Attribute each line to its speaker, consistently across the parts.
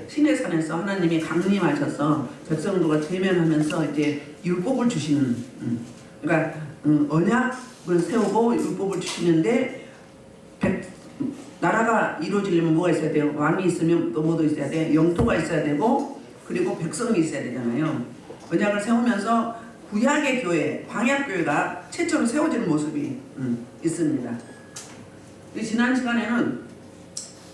Speaker 1: 시내산에서 하나님이 강림하셔서 백성들과 대면하면서 이제 율법을 주시는, 그러니까 언약을 세우고 율법을 주시는데 나라가 이루어지려면 뭐가 있어야 돼요? 왕이 있으면 또 뭐도 있어야 돼? 영토가 있어야 되고, 그리고 백성이 있어야 되잖아요. 언약을 세우면서 구약의 교회, 광약교회가 최초로 세워지는 모습이 있습니다. 지난 시간에는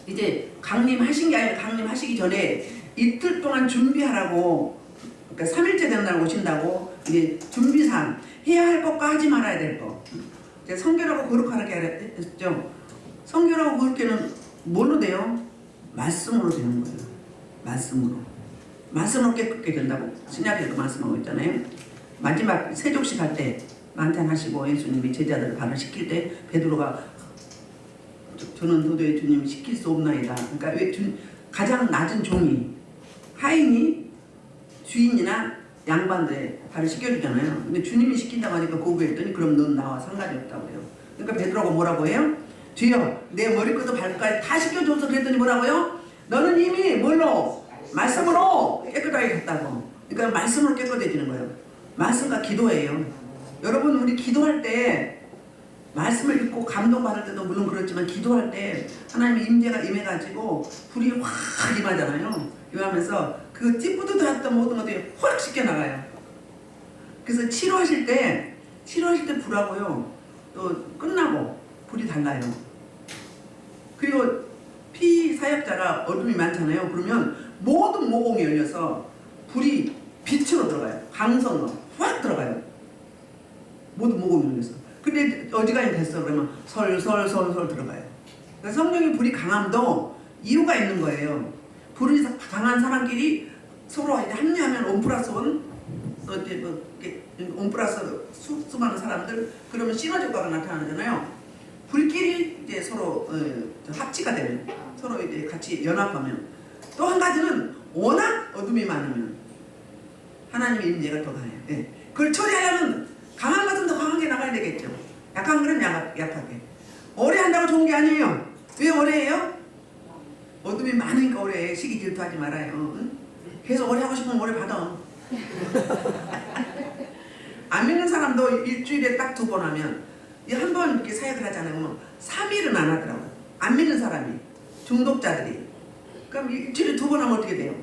Speaker 1: 이제 강림하신 게 아니라 강림하시기 전에 이틀 동안 준비하라고, 그러니까 3일째 되는 날 오신다고 이제 준비상 해야 할 것과 하지 말아야 될 것. 이제 성결하고 거룩하게 했죠. 성결하고 거룩해는 뭘로 돼요? 말씀으로 되는 거예요. 말씀으로 깨끗게 된다고 신약에도 말씀하고 있잖아요. 마지막 세족식 할 때 만찬하시고 예수님이 제자들을 발을 시킬 때 베드로가 저는 도저히 주님 시킬 수 없나이다. 그러니까 왜 가장 낮은 종이, 하인이 주인이나 양반들의 발을 씻겨주잖아요. 근데 주님이 시킨다고 하니까 거부했더니 그럼 넌 나와 상관이 없다고 해요. 그러니까 베드로가 뭐라고 해요? 주여 내 머리끝부터 발끝까지 다 씻겨줘서 그랬더니 뭐라고요? 너는 이미 뭘로? 말씀으로 깨끗하게 했다고. 그러니까 말씀으로 깨끗해지는 거예요. 말씀과 기도예요. 여러분 우리 기도할 때 말씀을 읽고 감동받을 때도 물론 그렇지만 기도할 때 하나님의 임재가 임해가지고 불이 확 임하잖아요. 임하면서 그 찌뿌드드했던 모든 것들이 확 씻겨나가요. 그래서 치료하실 때 불하고요. 또 끝나고 불이 달라요. 그리고 피 사역자가 어둠이 많잖아요. 그러면 모든 모공이 열려서 불이 빛으로 들어가요. 광선으로 확 들어가요. 모든 모공이 열려서. 근데 어지간히 됐어 그러면 설설 들어가요. 그러니까 성령의 불이 강함도 이유가 있는 거예요. 불이 강한 사람끼리 서로 이제 합류하면 원 플러스 원, 원 플러스 수많은 사람들 그러면 시너지 효과가 나타나잖아요. 불끼리 이제 서로 합치가 되면 서로 이제 같이 연합하면 또 한 가지는 워낙 어둠이 많으면 하나님의 임재가 더 강해요. 네. 그걸 처리하려면 강한 것은 더 강하게 나가야 되겠죠. 약한 것은 약하게. 오래 한다고 좋은 게 아니에요. 왜 오래 해요? 어둠이 많으니까 오래 해. 시기 질투하지 말아요. 응? 계속 오래 하고 싶으면 오래 받아. 안 믿는 사람도 일주일에 딱 2번 하면 한 번 이렇게 사역을 하잖아요. 그러면 3일은 안 하더라고요. 안 믿는 사람이. 중독자들이. 그럼 일주일에 2번 하면 어떻게 돼요?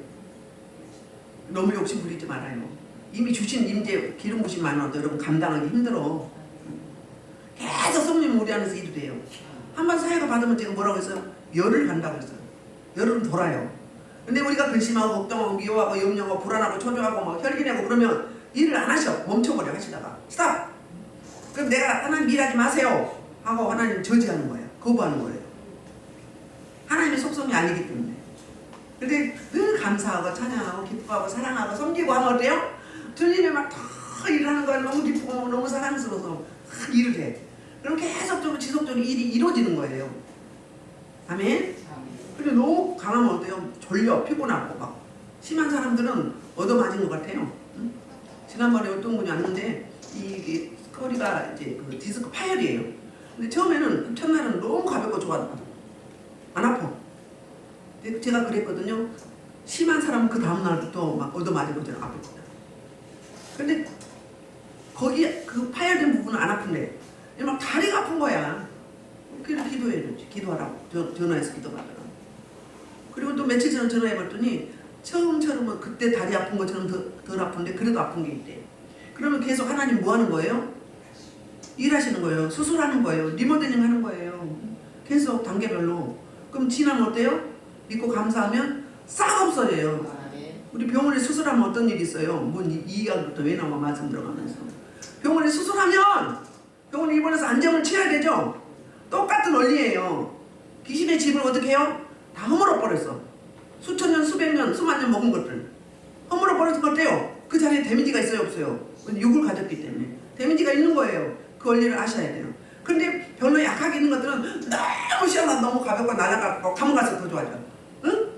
Speaker 1: 너무 욕심 부리지 말아요. 이미 주신 임재 기름 부심 많아도 여러분 감당하기 힘들어. 계속 성령 우리 안에서 일이 돼요. 한번 사역을 받으면 제가 뭐라고 했어요? 열을 간다고 했어요. 열은 돌아요. 근데 우리가 근심하고 걱정하고 미워하고 염려하고 불안하고 초조하고 막 혈기내고 그러면 일을 안 하셔. 멈춰버려 하시다가 스탑! 그럼 내가 하나님 일하지 마세요 하고 하나님 저지하는 거예요. 거부하는 거예요. 하나님의 속성이 아니기 때문에. 근데 늘 감사하고 찬양하고 기뻐하고 사랑하고 섬기고 하면 어때요? 주님이 막 더 일하는 걸 너무 기쁘고 너무 사랑스러워서 막 일을 해. 그럼 계속적으로 지속적으로 일이 이루어지는 거예요. 아멘? 근데 너무 강하면 어때요? 졸려 피곤하고 막 심한 사람들은 얻어맞은 것 같아요. 응? 지난번에 어떤 분이 왔는데 이게 허리가 이제 그 디스크 파열이에요. 근데 처음에는 첫날은 너무 가볍고 좋았다. 안 아파. 제가 그랬거든요. 심한 사람은 그 다음날부터 막 얻어맞은 것처럼 아팠거든요. 근데 거기 그 파열된 부분은 안 아픈데 막 다리가 아픈 거야. 그래서 기도해야지. 기도하라고 전화해서 기도하더라고. 그리고 또 며칠 전에 전화해봤더니 처음처럼은 그때 다리 아픈 것처럼 덜 아픈데 그래도 아픈 게 있대. 그러면 계속 하나님 뭐 하는 거예요? 일하시는 거예요. 수술하는 거예요. 리모델링 하는 거예요. 계속 단계별로. 그럼 지나면 어때요? 믿고 감사하면 싹 없어져요. 우리 병원에 수술하면 어떤 일이 있어요? 뭔 이해가부터 왜 나와 말씀 들어가면서. 병원에 수술하면 병원에 입원해서 안정을 취해야 되죠? 똑같은 원리예요. 귀신의 집을 어떻게 해요? 다 허물어 버렸어. 수천 년, 수백 년, 수만 년 먹은 것들. 허물어 버려서 어때요? 그 자리에 데미지가 있어요, 없어요? 육을 가졌기 때문에. 데미지가 있는 거예요. 그 원리를 아셔야 돼요. 근데 별로 약하게 있는 것들은 너무 시원하고 너무 가볍고 날아가고 가면 가서 더 좋아져. 응?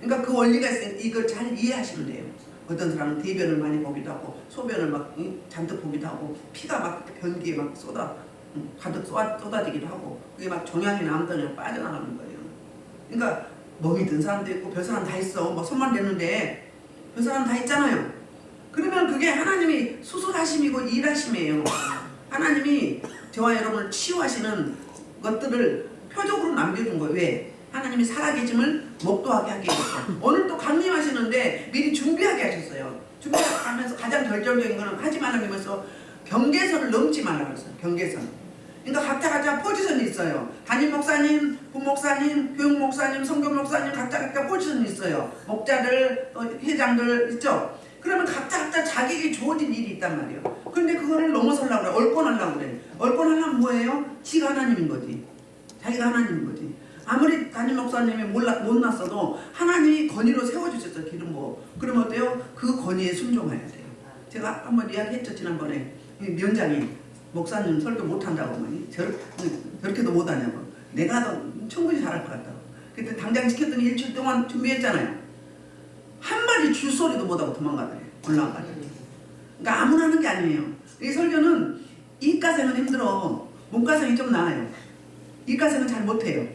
Speaker 1: 그러니까 그 원리가 있으니까 이걸 잘 이해하시면 돼요. 어떤 사람은 대변을 많이 보기도 하고 소변을 막 잔뜩 보기도 하고 피가 막 변기에 막 가득 쏟아지기도 하고 그게 막 종양이나 암덩이가 빠져나가는 거예요. 그러니까 멍이 든 사람도 있고 별 사람 다 있어. 뭐 손만 대는데 별 사람 다 있잖아요. 그러면 그게 하나님이 수술하심이고 일하심이에요. 하나님이 저와 여러분을 치유하시는 것들을 표적으로 남겨준 거예요. 왜? 하나님이 살아계심을 목도하게 하기 위해서. 오늘 또 강림하시는데 미리 준비하게 하셨어요. 준비하면서 가장 결정적인 거는 하지 말라면서 경계선을 넘지 말라고 했어요. 경계선. 그러니까 각자 포지션이 있어요. 담임 목사님, 부목사님, 교육 목사님, 성교 목사님 각자 포지션이 있어요. 목자들, 회장들 있죠. 그러면 각자 자기에게 주어진 일이 있단 말이에요. 그런데 그거를 넘어서려고 그래. 얽건하려고 그래. 얽건하려면 뭐예요? 지가 하나님인 거지. 자기가 하나님인 거지. 아무리 담임 목사님이 못났어도 하나님이 건의로 세워주셨어. 기름 부어. 그러면 어때요? 그 건의에 순종해야 돼요. 제가 한번 이야기했죠. 지난번에 면장이 목사님 설교 못한다고 저렇게도 못하냐고. 내가 더 충분히 잘할 것 같다고. 그때 당장 시켰더니 일주일 동안 준비했잖아요. 한마디 줄소리도 못하고 도망가더래요. 올라가더래요. 그러니까 아무나 하는 게 아니에요. 이 설교는 이과생은 힘들어. 문과생이 좀 나아요. 이과생은 잘 못해요.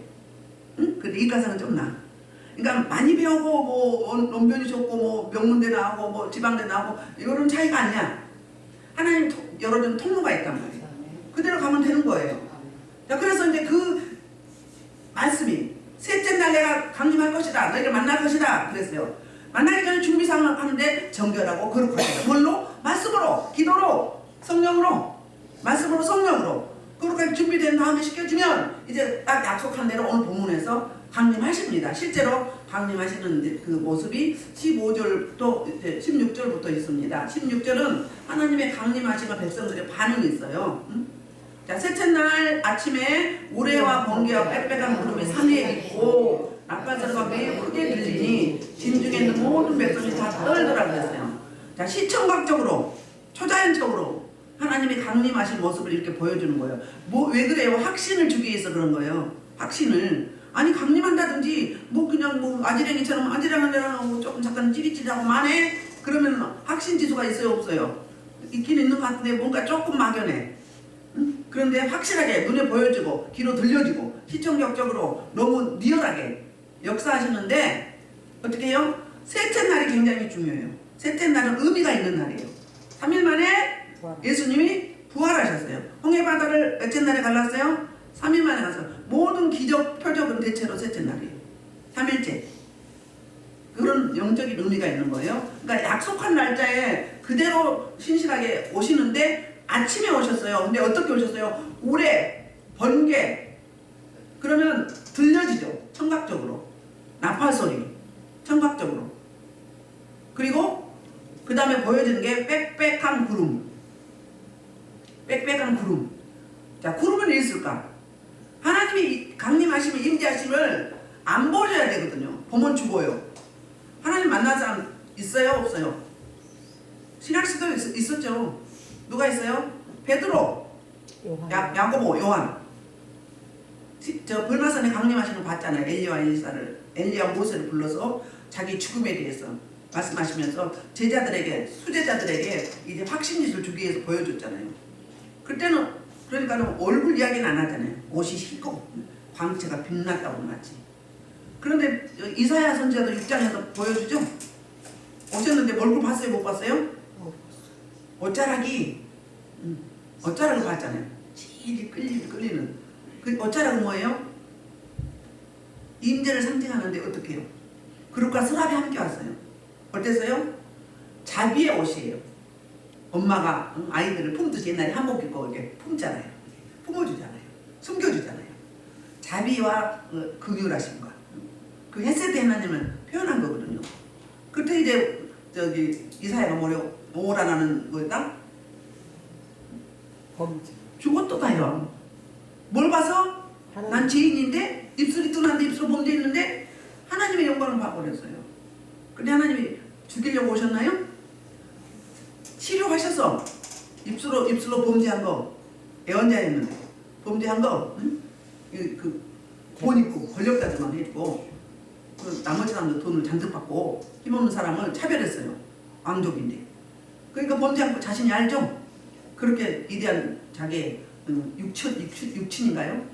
Speaker 1: 응? 근데 이과생은 좀 나아. 그러니까 많이 배우고 뭐 논변이 좋고 뭐 명문대 나오고 뭐 지방대 나오고 이거는 차이가 아니야. 하나님 열어준 통로가 있단 말이에요. 그대로 가면 되는 거예요. 자, 그래서 이제 그 말씀이 셋째 날 내가 강림할 것이다. 너희를 만날 것이다. 그랬어요. 만나기 전에 준비상을 하는데 정결하고 거룩하게. 뭘로? 말씀으로, 기도로, 성령으로, 말씀으로, 성령으로. 그렇게 준비된 다음에 시켜주면 이제 딱 약속한 대로 오늘 본문에서 강림하십니다. 실제로 강림하시는 그 모습이 15절부터 16절부터 있습니다. 16절은 하나님의 강림하심과 백성들의 반응이 있어요. 자, 셋째 날 아침에 우레와 번개와 빽빽한 구름이 산에 있고 나팔소리가 매우 크게 들리니 진중에 있는 모든 백성이 다 떨더라 그랬어요. 자, 시청각적으로 초자연적으로 하나님이 강림하신 모습을 이렇게 보여주는 거예요. 왜 그래요? 확신을 주기 위해서 그런 거예요. 확신을. 아니 강림한다든지 뭐 그냥 뭐 아지랭이처럼 아지랑아지랑 조금 잠깐 찌릿찌릿하고 만해? 그러면 확신 지수가 있어요 없어요? 있긴 있는 것 같은데 뭔가 조금 막연해. 응? 그런데 확실하게 눈에 보여지고 귀로 들려지고 시청격적으로 너무 리얼하게 역사하시는데 어떻게 해요? 셋째 날이 굉장히 중요해요. 셋째 날은 의미가 있는 날이에요. 3일 만에 예수님이 부활하셨어요. 홍해바다를 몇째 날에 갈랐어요? 3일 만에 가서 모든 기적 표적은 대체로 셋째 날이에요. 3일째. 그런 영적인 의미가 있는 거예요. 그러니까 약속한 날짜에 그대로 신실하게 오시는데 아침에 오셨어요. 근데 어떻게 오셨어요? 우레, 번개. 그러면 들려지죠. 청각적으로. 나팔소리. 청각적으로. 그리고 그 다음에 보여지는 게 빽빽한 구름. 빽빽한 구름. 자, 구름은 왜 있을까? 하나님이 강림하시면 임재하심을 안 보여줘야 되거든요. 보면 죽어요. 하나님 만난 사람 있어요? 없어요? 신학시도 있었죠. 누가 있어요? 베드로, 야고보, 요한. 저 벌마산에 강림하시는 거 봤잖아요. 엘리야와 엘리사를, 엘리야와 모세를 불러서 자기 죽음에 대해서 말씀하시면서 제자들에게, 수제자들에게 이제 확신짓을 주기 위해서 보여줬잖아요. 그때는 그러니까 얼굴 이야기는 안 하잖아요. 옷이 흰고 광채가 빛났다고 맞지. 그런데 이사야 선지자도 6장에서 보여주죠. 오셨는데 얼굴 봤어요? 못 봤어요? 옷자락이 옷자락을 봤잖아요. 질이 끌리는 그 옷자락은 뭐예요? 임재를 상징하는데 어떻게 해요? 그릇과 서랍이 함께 왔어요. 어땠어요? 자비의 옷이에요. 엄마가 아이들을 품듯이 옛날에 한복 입고 이렇게 품잖아요. 품어주잖아요. 숨겨주잖아요. 자비와 긍휼하심과 그 헤세드 하나님을 표현한 거거든요. 그때 이제 이사야가 뭐라는 거였다? 죽었다요. 뭘 봐서? 난 죄인인데 입술이 뚱한데 입술 범죄 있는데 하나님의 영광을 봐버렸어요. 근데 하나님이 죽이려고 오셨나요? 치료하셔서 입술로 범죄한 거 애원자였는데 범죄한 거 그 돈 있고 권력자들만 했고 그 나머지 사람들 돈을 잔뜩 받고 힘없는 사람을 차별했어요. 왕족인데. 그러니까 범죄한 거 자신이 알죠? 그렇게 위대한 자기의 육친인가요?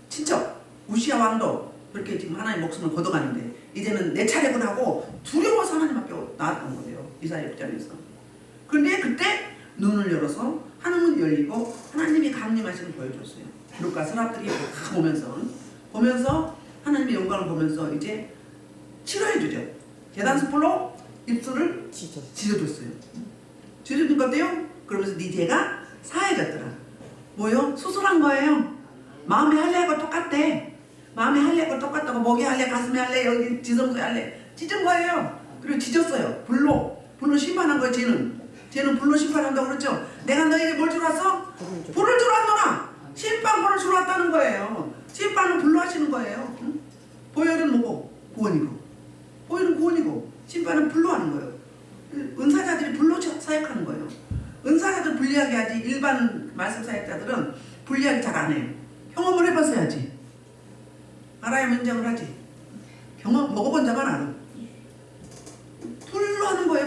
Speaker 1: 친척 우시아 왕도 그렇게 지금 하나님 목숨을 걷어가는데 이제는 내 차례군 하고 두려워서 하나님 앞에 나왔던 거예요. 이사야 6장에서. 그런데 그때 눈을 열어서 하늘문 열리고 하나님이 강림하시는 걸 보여줬어요. 기록과 서랍들이 다 보면서 하나님의 영광을 보면서 이제 치료해주죠. 계단숯불로 입술을 지져줬어요. 지져준 건데요. 그러면서 네 죄가 사해졌더라. 뭐요? 수술한 거예요. 마음에 할례하고 똑같대. 마음에 할례하고 똑같다고 목에 할례, 가슴에 할례, 여기 지성소에 할례 찢은 거예요. 그리고 지졌어요. 불로 심판한 거예요. 쟤는 불로 심판한다고 그랬죠. 내가 너에게 뭘 주러 왔어? 불을 주러 왔노라. 심판불을 주러 왔다는 거예요. 심판은 불로 하시는 거예요. 응? 보혈은 뭐고? 구원이고. 보혈은 구원이고 심판은 불로 하는 거예요. 은사자들이 불로 사역하는 거예요. 은사자들 불리하게 하지 일반 말씀 사역자들은 불리하게 잘 안 해요. 경험을 해봤어야지. 알아야 인정을 하지. 경험 먹어본 자만 알아. 불로 하는 거예요.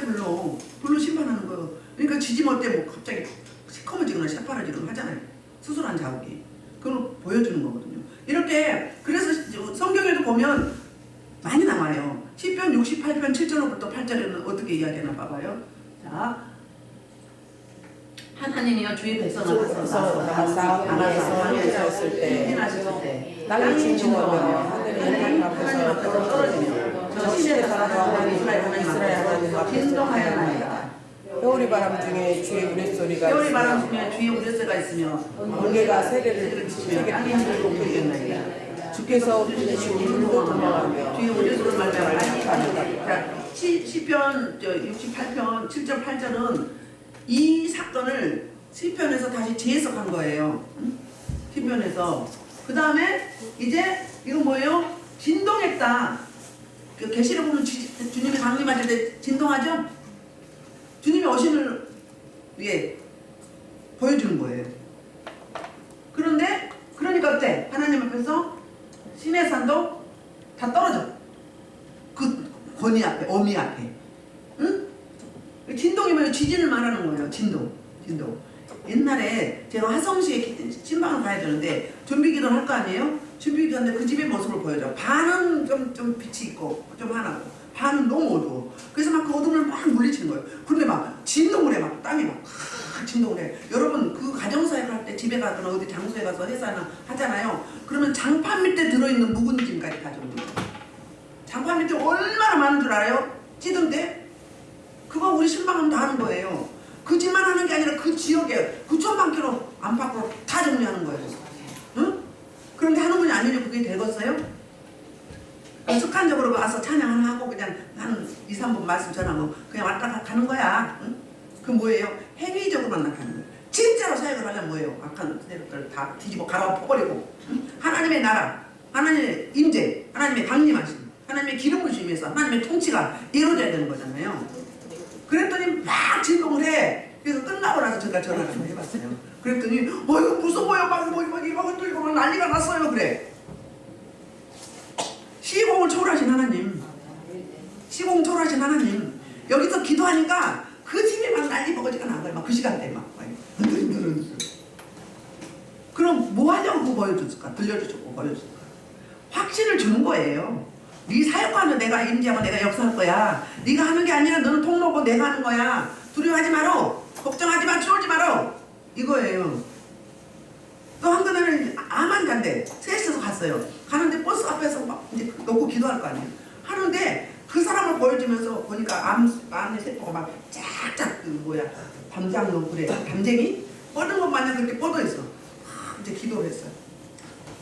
Speaker 1: 불로 심판하는 거예요. 그러니까 지지못대 뭐 갑자기 시커머지거나 새파라지거나 하잖아요. 수술한 자국이. 그걸 보여주는 거거든요. 이렇게 그래서 성경에도 보면 많이 나와요. 시편 68편 7절로부터 8절에는 어떻게 이야기하나 봐봐요. 자, 하나님이여 주의 백성을 나가사
Speaker 2: 방해하였을 때 땅이 진동하며 하늘이 하나님 앞에서 떨어지며 저 시내에 살아가 하나님 이스라엘 하나님 앞에서 진동하였나이다. 회오리 바람 중에 주의 우레소리가 있으며 번개가 세례를 치며 땅이 하늘을 높여주었나이다. 주께서 부르시고 물도 도망하며
Speaker 1: 주의 우레소를 말미암아 땅이 가는다. 시편 68편 7절 8절은 이 사건을 시편에서 다시 재해석한 거예요. 시편에서. 그 다음에 이제 이거 뭐예요? 진동했다. 그 계시록 보면 주님이 강림하실 때 진동하죠? 주님의 어신을 보여주는 거예요. 그런데 그러니까 어때? 하나님 앞에서 신의 산도 다 떨어져. 그 권위 앞에, 어미 앞에. 응? 진동이 뭐예요? 지진을 말하는 거예요. 진동. 옛날에 제가 화성시에 신방을 가야 되는데 준비기도를 할 거 아니에요? 준비기도 하는데 그 집의 모습을 보여줘. 반은 좀 빛이 있고 좀 하나고 반은 너무 어두워. 그래서 막 그 어둠을 막 물리치는 거예요. 근데 막 진동을 해. 막 땅이 막 진동을 해. 여러분 그 가정사역 할 때 집에 가거나 어디 장소에 가서 회사나 하잖아요. 그러면 장판 밑에 들어있는 묵은 짐까지 가져오는 거예요. 장판 밑에 얼마나 많은 줄 알아요? 찌던데? 그거 우리 신방하면 다 하는 거예요. 그 집만 하는 게 아니라 그 지역에 9천만 킬로 안팎으로 다 정리하는 거예요. 응? 그런데 하는 분이 아니면 그게 되겠어요? 습관적으로 와서 찬양을 하고 그냥 한 2, 3분 말씀 전하고 그냥 왔다 가는 거야. 응? 그 뭐예요? 행위적으로만 나타나는 거예요. 진짜로 사역을 하려면 뭐예요? 악한 세력들 다 뒤집어 갈아엎어버리고 응? 하나님의 나라, 하나님의 임재, 하나님의 강림하심, 하나님의 기름 부심에서 하나님의 통치가 이루어져야 되는 거잖아요. 그랬더니 막 진동을 해. 그래서 끝나고 나서 제가 전화를 한번 해봤어요. 그랬더니 이거 무서워요. 막 흔들리고 막 난리가 났어요. 그래. 시공을 초월하신 하나님. 시공 초월하신 하나님. 여기서 기도하니까 그 집에 막 난리 버거지가 난 거예요. 막 그 시간대에 막 흔들흔들. 그럼 뭐 하냐고 그거 보여줬을까? 들려주고 보여줬을까? 확신을 주는 거예요. 네 사역하면 내가 임재하고 내가 역사할 거야. 네가 하는 게 아니라 너는 통로고 내가 하는 거야. 두려워하지 마라. 걱정하지 마. 추월지 마라. 이거예요. 또 한 그날은 암환자인데 셋이서 갔어요. 가는데 버스 앞에서 막 이제 놓고 기도할 거 아니에요. 하는데 그 사람을 보여주면서 보니까 암의 세포가 막 쫙쫙 담장 그래 담쟁이 뻗은 것 마냥 그렇게 뻗어 있어. 이제 기도를 했어요.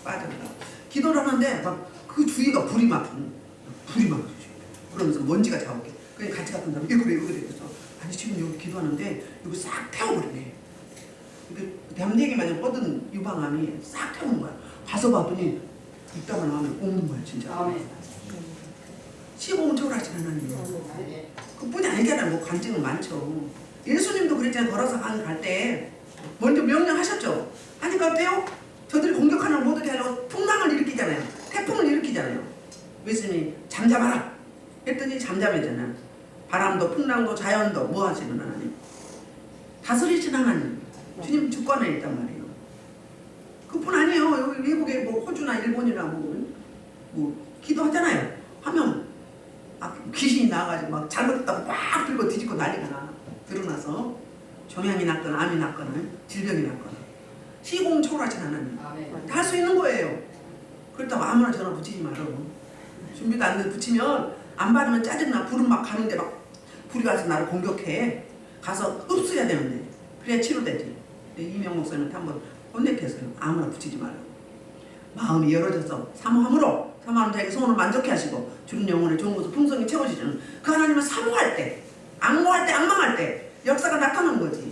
Speaker 1: 빠져나가. 기도를 하는데 막 그 주위가 불이 막 그러면서 먼지가 자욱해. 그냥 같이 갔던 사람 이거 그래 그래서 아니 지금 여기 기도하는데 이거 싹 태워버리네. 담쟁이 마냥 뻗은 유방암이 싹 태우는 거야. 가서 봤더니 이따가 나오면 오는 거야 진짜. 시공을 초월하신 하나님. 그뿐이 아니잖아요. 뭐 간증은 많죠. 예수님도 그랬잖아요. 걸어서 갈 때 먼저 명령하셨죠. 하니까 어때요? 저들이 공격하는 못 오게 하려고 풍랑을 일으키잖아요. 태풍을 일으키잖아요. 예수님이 잠잠하라 했더니 잠잠해잖아요. 바람도 풍랑도 자연도 뭐 하시는 하나님? 다스리신 하나님. 주님 주권에 있단 말이에요. 그뿐 아니에요. 여기 외국에 뭐 호주나 일본이나 뭐 뭐 기도하잖아요. 하면 귀신이 나와가지고 막 잘못했다고 막 들고 뒤집고 난리가 나. 드러나서 종양이 났거나 암이 났거나 질병이 났거나 시공초월하신 하나님 다 할 수 있는 거예요. 그렇다고 아무나 전화 붙이지 말라고. 준비도 안 돼서 붙이면 안 받으면 짜증나. 불은 막 가는데 막 불이 가서 나를 공격해. 가서 흡수해야 되는데 그래야 치료되지. 이명 목사님한테 한번 혼냈겠어요. 아무나 붙이지 말라고. 마음이 열어져서 사모함으로 사모하는 자에게 소원을 만족해 하시고 주는 영혼의 좋은 것을 풍성히 채워주시는 그 하나님을 사모할 때, 악모할 때, 악망할 때 역사가 나타나는 거지.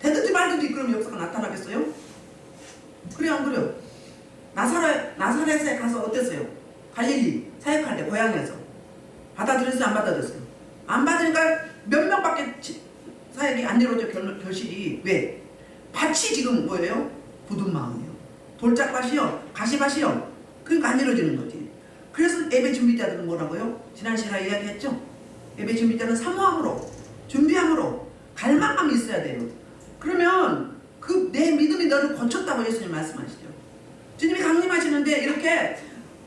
Speaker 1: 되든지 말든지 그럼 역사가 나타나겠어요? 그래요 안 그래요? 나사렛에 가서 어땠어요? 갈릴리 사역할 때 고향에서 받아들였어요 안 받아들였어요? 안 받으니까 몇 명밖에 사역이 안 이루어져. 결실이 왜? 밭이 지금 뭐예요? 굳은 마음이에요. 돌짝밭이요 가시밭이요. 그러니까 안 이루어지는 거지. 그래서 예배 준비자들은 뭐라고요? 지난 시간에 이야기했죠? 예배 준비자는 사모함으로 준비함으로 갈망감이 있어야 돼요. 그러면 그 내 믿음이 너를 고쳤다고 예수님 말씀하시죠. 주님이 강림하시는데 이렇게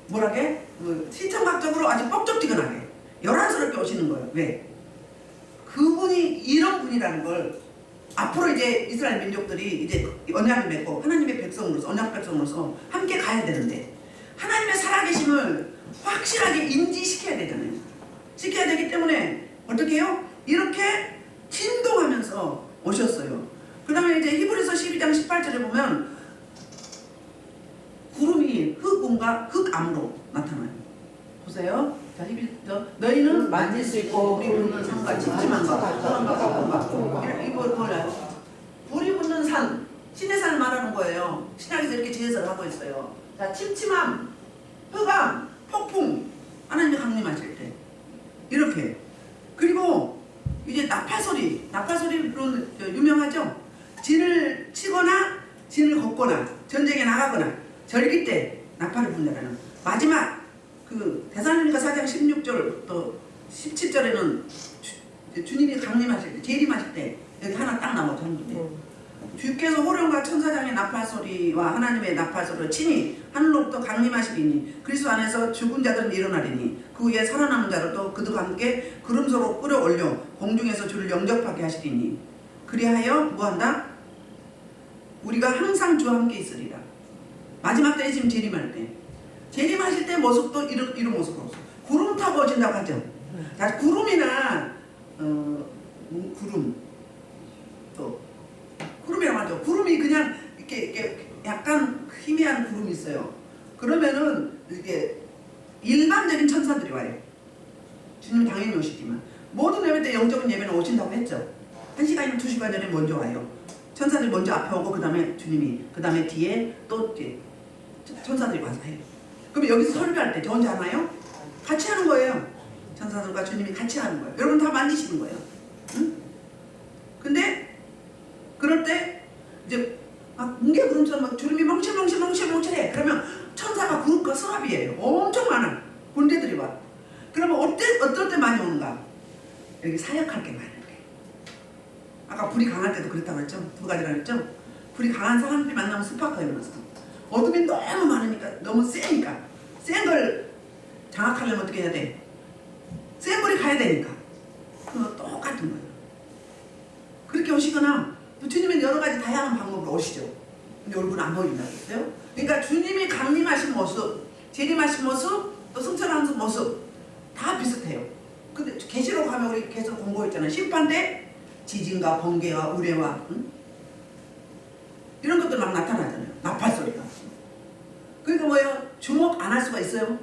Speaker 1: 뭐라게? 시청각적으로 아주 뻑적지근하게 요란스럽게 오시는 거예요. 왜? 그분이 이런 분이라는 걸 앞으로 이제 이스라엘 민족들이 이제 언약을 맺고 하나님의 백성으로서 언약 백성으로서 함께 가야 되는데 하나님의 살아계심을 확실하게 인지시켜야 되잖아요. 시켜야 되기 때문에 어떻게 해요? 이렇게 진동하면서 오셨어요. 그 다음에 이제 히브리서 12장 18절에 보면 구름이 흑운과 흑암으로 나타나요. 보세요. 자, 너희는 만질 수 있고 불이 붙는 산과 찜찜한 것, 이거 몰라요. 불이 붙는 산, 신의 산을 말하는 거예요. 신약에서 이렇게 제해석을 하고 있어요. 자, 침침함, 흑암, 폭풍, 하나님이 강림하실 때 이렇게. 그리고 이제 나팔소리 그런 유명하죠. 진을 치거나 진을 걷거나 전쟁에 나가거나 절기 때 나팔을 분다라는 마지막 그 데살로니가 4장 16절부터 17절에는 주님이 강림하실 때 재림하실 때 여기 하나 딱 나와 전부에 주께서 호령과 천사장의 나팔소리와 하나님의 나팔소리로 친히 하늘로부터 강림하시리니 그리스도 안에서 죽은 자들은 일어나리니 그 후에 살아남은 자들도 그들과 함께 구름소로 끌어올려 공중에서 주를 영접하게 하시리니 그리하여 뭐한다? 우리가 항상 주와 함께 있으리라. 마지막 때에 지금 재림할 때 재림하실 때 모습도 이런 모습으로 구름 타고 오신다고 하죠. 자, 구름이나 구름 또 구름이라고 하죠. 구름이 그냥 이렇게 약간 희미한 구름이 있어요. 그러면은 이게 일반적인 천사들이 와요. 주님 당연히 오시지만 모든 예배 때 영적인 예배는 오신다고 했죠. 1시간이면 2시간 전에 먼저 와요. 천사들이 먼저 앞에 오고 그 다음에 주님이 그 다음에 뒤에 또 뒤에 천사들이 와서 해요. 그럼 여기서 설교할 때 저 혼자 하나요? 같이 하는 거예요. 천사들과 주님이 같이 하는 거예요. 여러분 다 만지시는 거예요. 응? 근데 그럴 때 이제 막 뭉게 구름처럼 막 주름이 멍실해. 그러면 천사가 구름과 서랍이에요. 엄청 많아. 군대들이 와. 그러면 어떨 때 많이 오는가? 여기 사역할 게 많아요. 아까 불이 강할 때도 그랬다고 했죠? 두 가지라 했죠? 불이 강한 사람들이 만나면 스파크가 일어났어. 어둠이 너무 많으니까, 너무 세니까. 센 걸 장악하려면 어떻게 해야 돼? 센 불이 가야 되니까. 그거 똑같은 거예요. 그렇게 오시거나 또 주님은 여러 가지 다양한 방법으로 오시죠. 근데 얼굴은 안 보인다고 했어요. 그러니까 주님이 강림하신 모습, 재림하신 모습, 또 승천하는 모습 다 비슷해요. 근데 계시록 하면 우리 계속 공부했잖아요. 심판 때 지진과 번개와 우레와 이런 것들 막 나타나잖아요. 나팔소리가. 그러니까 뭐예요? 주목 안 할 수가 있어요?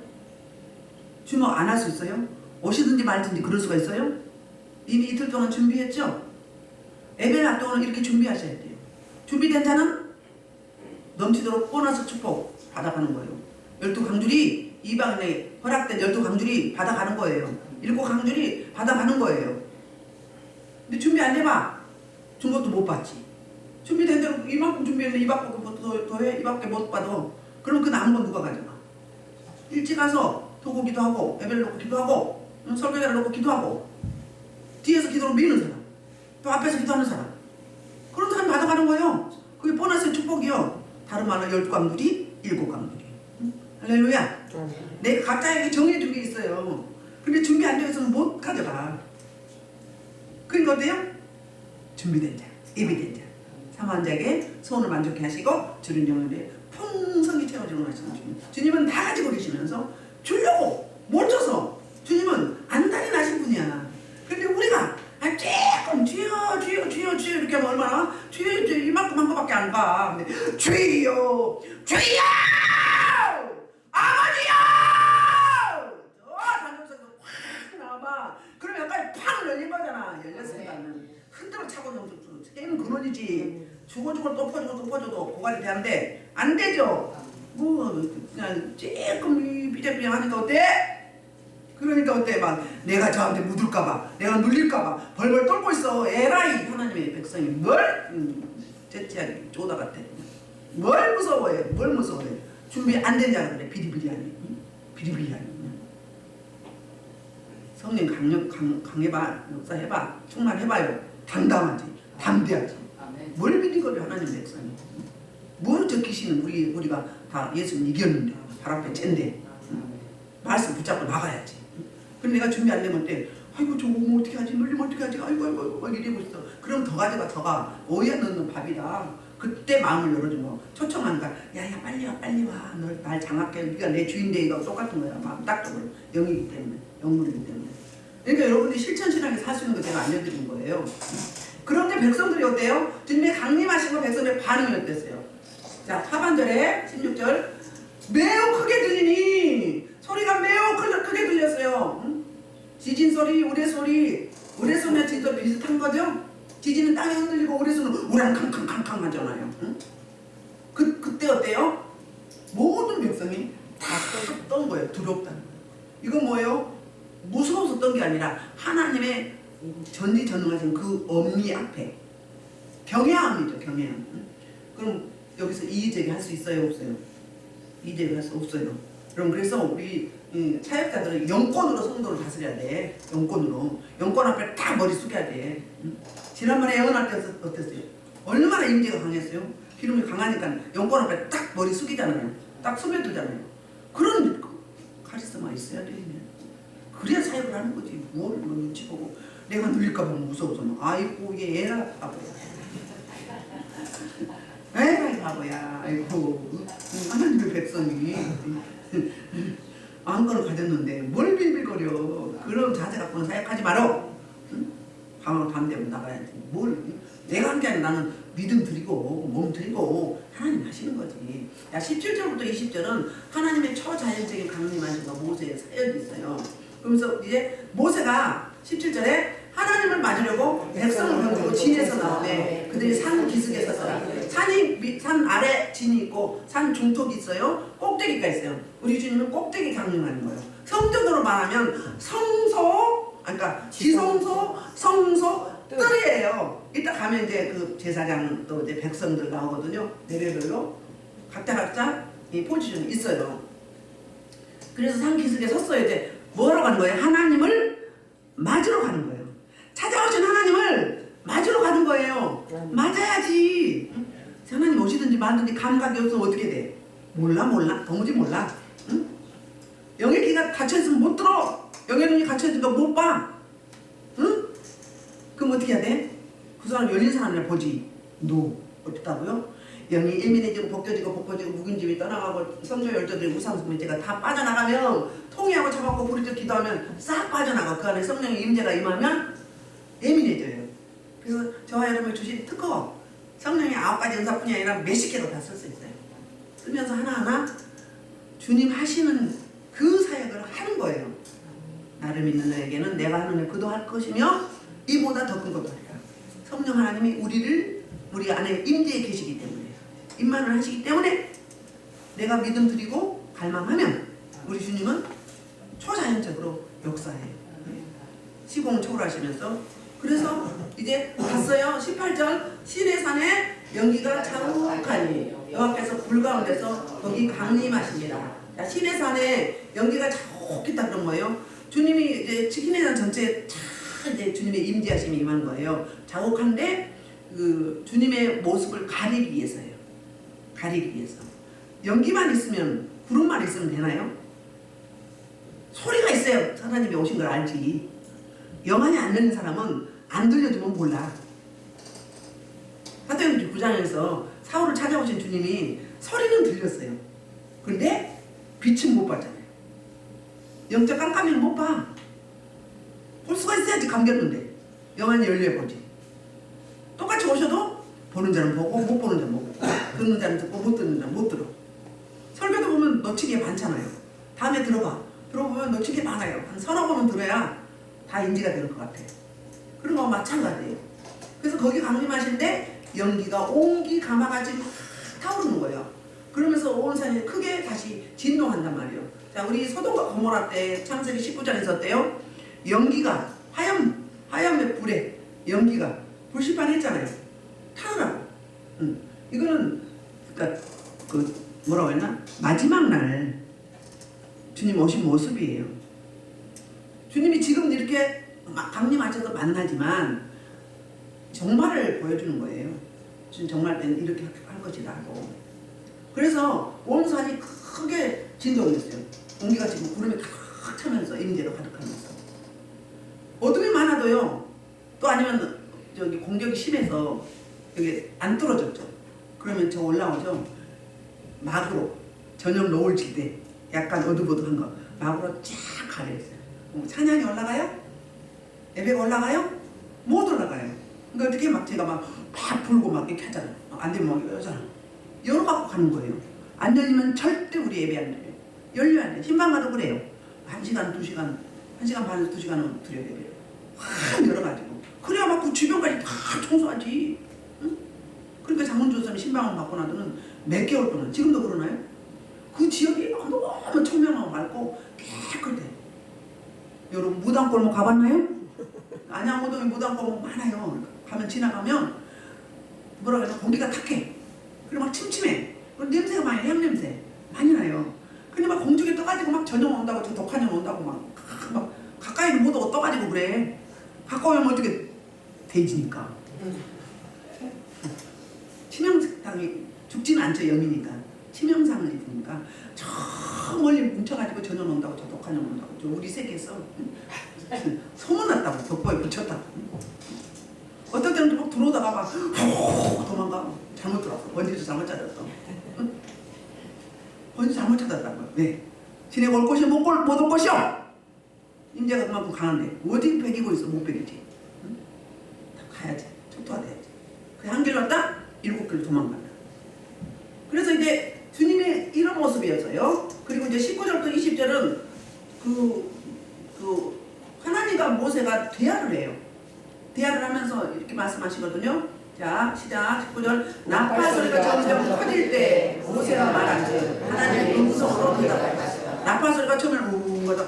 Speaker 1: 주목 안 할 수 있어요? 오시든지 말든지 그럴 수가 있어요? 이미 이틀 동안 준비했죠? 예배 활동은 이렇게 준비하셔야 돼요. 준비된 자는 넘치도록 보너스 축복 받아가는 거예요. 12강줄이 이방인에 허락된 12강줄이 받아가는 거예요. 7강줄이 받아가는 거예요. 근데 준비 안 해봐. 준 것도 못 받지. 준비된 대로 이만큼 준비했는데 이밖에 더해? 이밖에 못 받아. 그럼 그 남은 건 누가 가져가? 일찍 가서 도구 기도하고 예배를 놓고 기도하고 설교자를 놓고 기도하고 뒤에서 기도를 미는 사람 또 앞에서 기도하는 사람 그런 사람이 받아가는 거예요. 그게 보너스의 축복이요. 다른 말로 12강들이 7강들이 할렐루야. 내가 각자에게 정해준 게 있어요. 근데 준비 안 되어 있으면 못 가져가. 그러니까 어때요? 준비된 자, 예비된 자. 사모한 자에게 소원을 만족해 하시고 주는 영혼에 풍성히 채워주는 하시는 주님. 주님은 다 가지고 계시면서 주려고 못 줘서 주님은 안달이 나신 분이야. 근데 우리가 조금 주여 이렇게 하면 얼마나 주여 이만큼 한 거밖에 안 가. 근데 주여 아버지요! 단독성도 확 나와봐. 그러면 약간 팍 열린 거잖아. 열렸으니까는 흔들어 차고 걔는 근원이지. 주고 또 퍼줘도 고갈이 되는데 안 되죠. 뭐 그냥 조금 삐져삐져 하니까 어때? 그러니까 어때? 막 내가 저한테 묻을까봐, 내가 눌릴까봐 벌벌 떨고 있어. 에라이 하나님의 백성이 뭘 째째하게 쪼다 같아. 뭘 무서워해? 뭘 무서워해? 준비 안 된 자라 그래. 비리비리하니. 성령 강해봐, 역사해봐, 충만해봐요. 당당하지, 담대하지. 뭘 비리거려 하나님 백성이. 뭘 적기시는 우리가 다 예수님 이겼는데 발 앞에 쨘데 말씀 붙잡고 나가야지. 근데 내가 준비 안 되면 때 아이고 저거 뭐 어떻게 하지? 눌리면 어떻게 하지? 아이고 막 이러고 있어. 그럼 더 가져가 오해 넣는 밥이다. 그때 마음을 열어주고 초청하는 거야. 야야 빨리 와. 널 날 장악해. 네가 내 주인데 이거 똑같은 거야. 마음 딱 적으로. 영이기 때문에. 영물이기 때문에. 그러니까 여러분들이 실천신앙에 살 수 있는 거 제가 알려드린 거예요. 그런데 백성들이 어때요? 주님의 강림하시고 백성들의 반응이 어땠어요? 자 하반절에 16절 매우 크게 들리니 소리가 매우 크게 들렸어요. 응? 지진 소리, 우레 소리와 진짜 비슷한 거죠? 지진은 땅에 흔들리고 우레 소리는 우랑캉캉캉캉 하잖아요. 응? 그때 어때요? 모든 백성이 다 떤 거예요. 두렵다는 거예요. 이건 뭐예요? 무서워서 떤 게 아니라 하나님의 전지전능하신 그 엄리 앞에 경외함이죠. 경외함. 응? 그럼 여기서 이의제기 할 수 있어요? 없어요? 이의제기 할 수 없어요. 그럼 그래서 우리 사역자들은 영권으로 성도를 다스려야 돼. 영권 앞에 딱 머리 숙여야 돼. 지난번에 예언할 때 어땠어요? 얼마나 임재가 강했어요? 기름이 강하니까 영권 앞에 딱 머리 숙이잖아요. 딱 숙여두잖아요. 그런 카리스마 있어야 돼. 그래야 사역을 하는 거지. 뭘 눈치 보고 내가 눌릴까 봐 무서워서 아이고 얘 애라 바보야. 에라이 바보야. 아이고 하나님의 백성이 안건을 가졌는데 뭘 빌빌거려. 그런 자세 갖고는 사역하지 마라. 응? 방으로 담대고 나가야지. 뭘 내가 한 게 아니라 나는 믿음 드리고 몸 드리고 하나님 하시는 거지. 야 17절부터 20절은 하나님의 초자연적인 강림하심과 모세의 사역이 있어요. 그러면서 이제 모세가 17절에 하나님을 맞으려고 백성을 건지고 진에서 나오네. 그들이 산 기슭에 서서 산 아래 진이 있고 산 중턱이 있어요. 꼭대기가 있어요. 우리 주님은 꼭대기 강림하는 거예요. 성적으로 말하면 성소, 그러니까 지성소, 성소, 뜰이에요. 이따 가면 이제 그 제사장 또 이제 백성들 나오거든요. 레벨별로 각자 이 포지션이 있어요. 그래서 산 기슭에 섰어요. 이제 뭐하러 가는 거예요? 하나님을 맞으러 가는 거예요. 찾아오신 하나님을 맞으러 가는 거예요. 맞아야지. 하나님 오시든지 말든지 감각이 없으면 어떻게 돼? 몰라. 도무지 몰라. 응? 영의 귀가 닫혀있으면 못 들어. 영의 눈이 닫혀있으니까 못 봐. 응? 그럼 어떻게 해야 돼? 그 사람 열린 사람이라 보지. 어떻다고요? 영이 예민해지고 벗겨지고 묵은짐이 떠나가고 성조 열조들이 우상숭배죄가 다 빠져나가면 통회하고 잡았고 부르짖어 기도하면 싹 빠져나가. 그 안에 성령의 임재가 임하면 예민해져요. 그래서 저와 여러분이 주신 특허 성령의 9가지 은사뿐이 아니라 몇십 개도 다 쓸 수 있어요. 쓰면서 하나하나 주님 하시는 그 사역을 하는 거예요. 나를 믿는 너에게는 내가 하는 일 그도 할 것이며 이보다 더 큰 것도 하리라. 성령 하나님이 우리 안에 임재해 계시기 때문에 임만을 하시기 때문에 내가 믿음 드리고 갈망하면 우리 주님은 초자연적으로 역사해요. 시공을 초월하시면서 그래서 이제 갔어요. 18절 시내산에 연기가 자욱하니 여호와께서 불 가운데서 거기 강림하십니다. 시내산에 연기가 자욱했다 그런 거예요. 주님이 이제 시내산 전체에 다 이제 주님의 임재하심이 임한 거예요. 자욱한데 그 주님의 모습을 가리기 위해서예요. 가리기 위해서. 연기만 있으면 구름만 있으면 되나요? 소리가 있어요. 하나님이 오신 걸 알지. 영안이 안 들리는 사람은 안 들려주면 몰라. 사도행전 9장에서 사울을 찾아오신 주님이 소리는 들렸어요. 그런데 빛은 못 봤잖아요. 영적 깜깜이는 못 봐. 볼 수가 있어야지 감겼는데 영안이 열려보지. 똑같이 오셔도 보는 자는 보고 못 보는 자는 못 보고 듣는 자는 듣고 못 듣는 자는 못 들어. 설교도 보면 놓치기에 많잖아요. 다음에 들어봐. 들어보면 놓치기에 많아요. 한 서너 번은 들어야 다 인지가 되는 것 같아요. 그런 거 마찬가지예요. 그래서 거기 강림하신데 연기가 온기 감아가지고 막 타오르는 거예요. 그러면서 온 산이 크게 다시 진동한단 말이에요. 자, 우리 소돔과 고모라 때 창세기 19장에 있었대요. 연기가 하얀 불에 연기가 불씨판했잖아요. 타오라고. 이거는 그러니까 그 뭐라고 했나? 마지막 날 주님 오신 모습이에요. 주님이 지금 이렇게 강림하셔서 만나지만 정말을 보여주는 거예요. 주님 정말 때는 이렇게 할 것이다 하고. 그래서 온 산이 크게 진동이 됐어요. 공기가 지금 구름이 탁 차면서 임재로 가득하면서 어둠이 많아도요. 또 아니면 저기 공격이 심해서 여기 안 뚫어졌죠. 그러면 저 올라오죠. 막으로 저녁 노을 질 때 약간 어두버두한 거 막으로 쫙 가려있어요. 찬양이 올라가요? 예배가 올라가요? 못 올라가요. 그러니까 어떻게 막 제가 막 불고 막 이렇게 하잖아요. 안 되면 막 열잖아. 열어갖고 가는 거예요. 안 열리면 절대 우리 예배 안 열려요. 열려야 안 돼요. 신방 가도 그래요. 1시간, 2시간, 1시간 반에서 2시간은 드려야 돼요. 확 열어가지고. 그래야 막 그 주변까지 다 청소하지. 응? 그러니까 장문조선이 신방을 받고 나서는 몇 개월 동안, 지금도 그러나요? 그 지역이 너무 청명하고 맑고 깨끗해. 여러분 무당골목 가봤나요? 안양호동에 무당골목 많아요. 가면 지나가면 뭐라 그러나 공기가 탁해. 그리고 막 침침해. 그리고 냄새가 많이 향냄새 많이 나요. 근데 막 공중에 떠가지고 막 전염 온다고 저 독한염 온다고 막 가까이는 못 오고 떠가지고 그래. 가까우면 어떻게 돼지니까. 치명상이 죽지는 않죠. 영이니까. 치명상을 입으니까 저 멀리 뭉쳐가지고 전염 온다고 저 독한염 온다고 저 우리 세계에서 소문났다고 벽보에 붙였다고. 어떨 때는 막 들어오다가 막 도망가. 잘못 들어왔어. 번지도 잘못 찾았어. 응? 번지 잘못 찾았다고요. 네. 지네가 올 것이요 못 올 것이요. 임재가 그만큼 강한데 어디 배기고 있어. 못 배기지. 응? 가야지. 촉도가 돼야지. 그 한 길 왔다 7길 도망간다. 그래서 이제 주님의 이런 모습이었어요. 그리고 이제 19절부터 20절은 하나님과 모세가 대화를 해요. 대화를 하면서 이렇게 말씀하시거든요. 자, 시작. 19절. 나팔 소리가 점점 커질 때 모세가 말한지 하나님의 음성으로 대답하셨어요. 나팔 소리가 처음에 우웅거려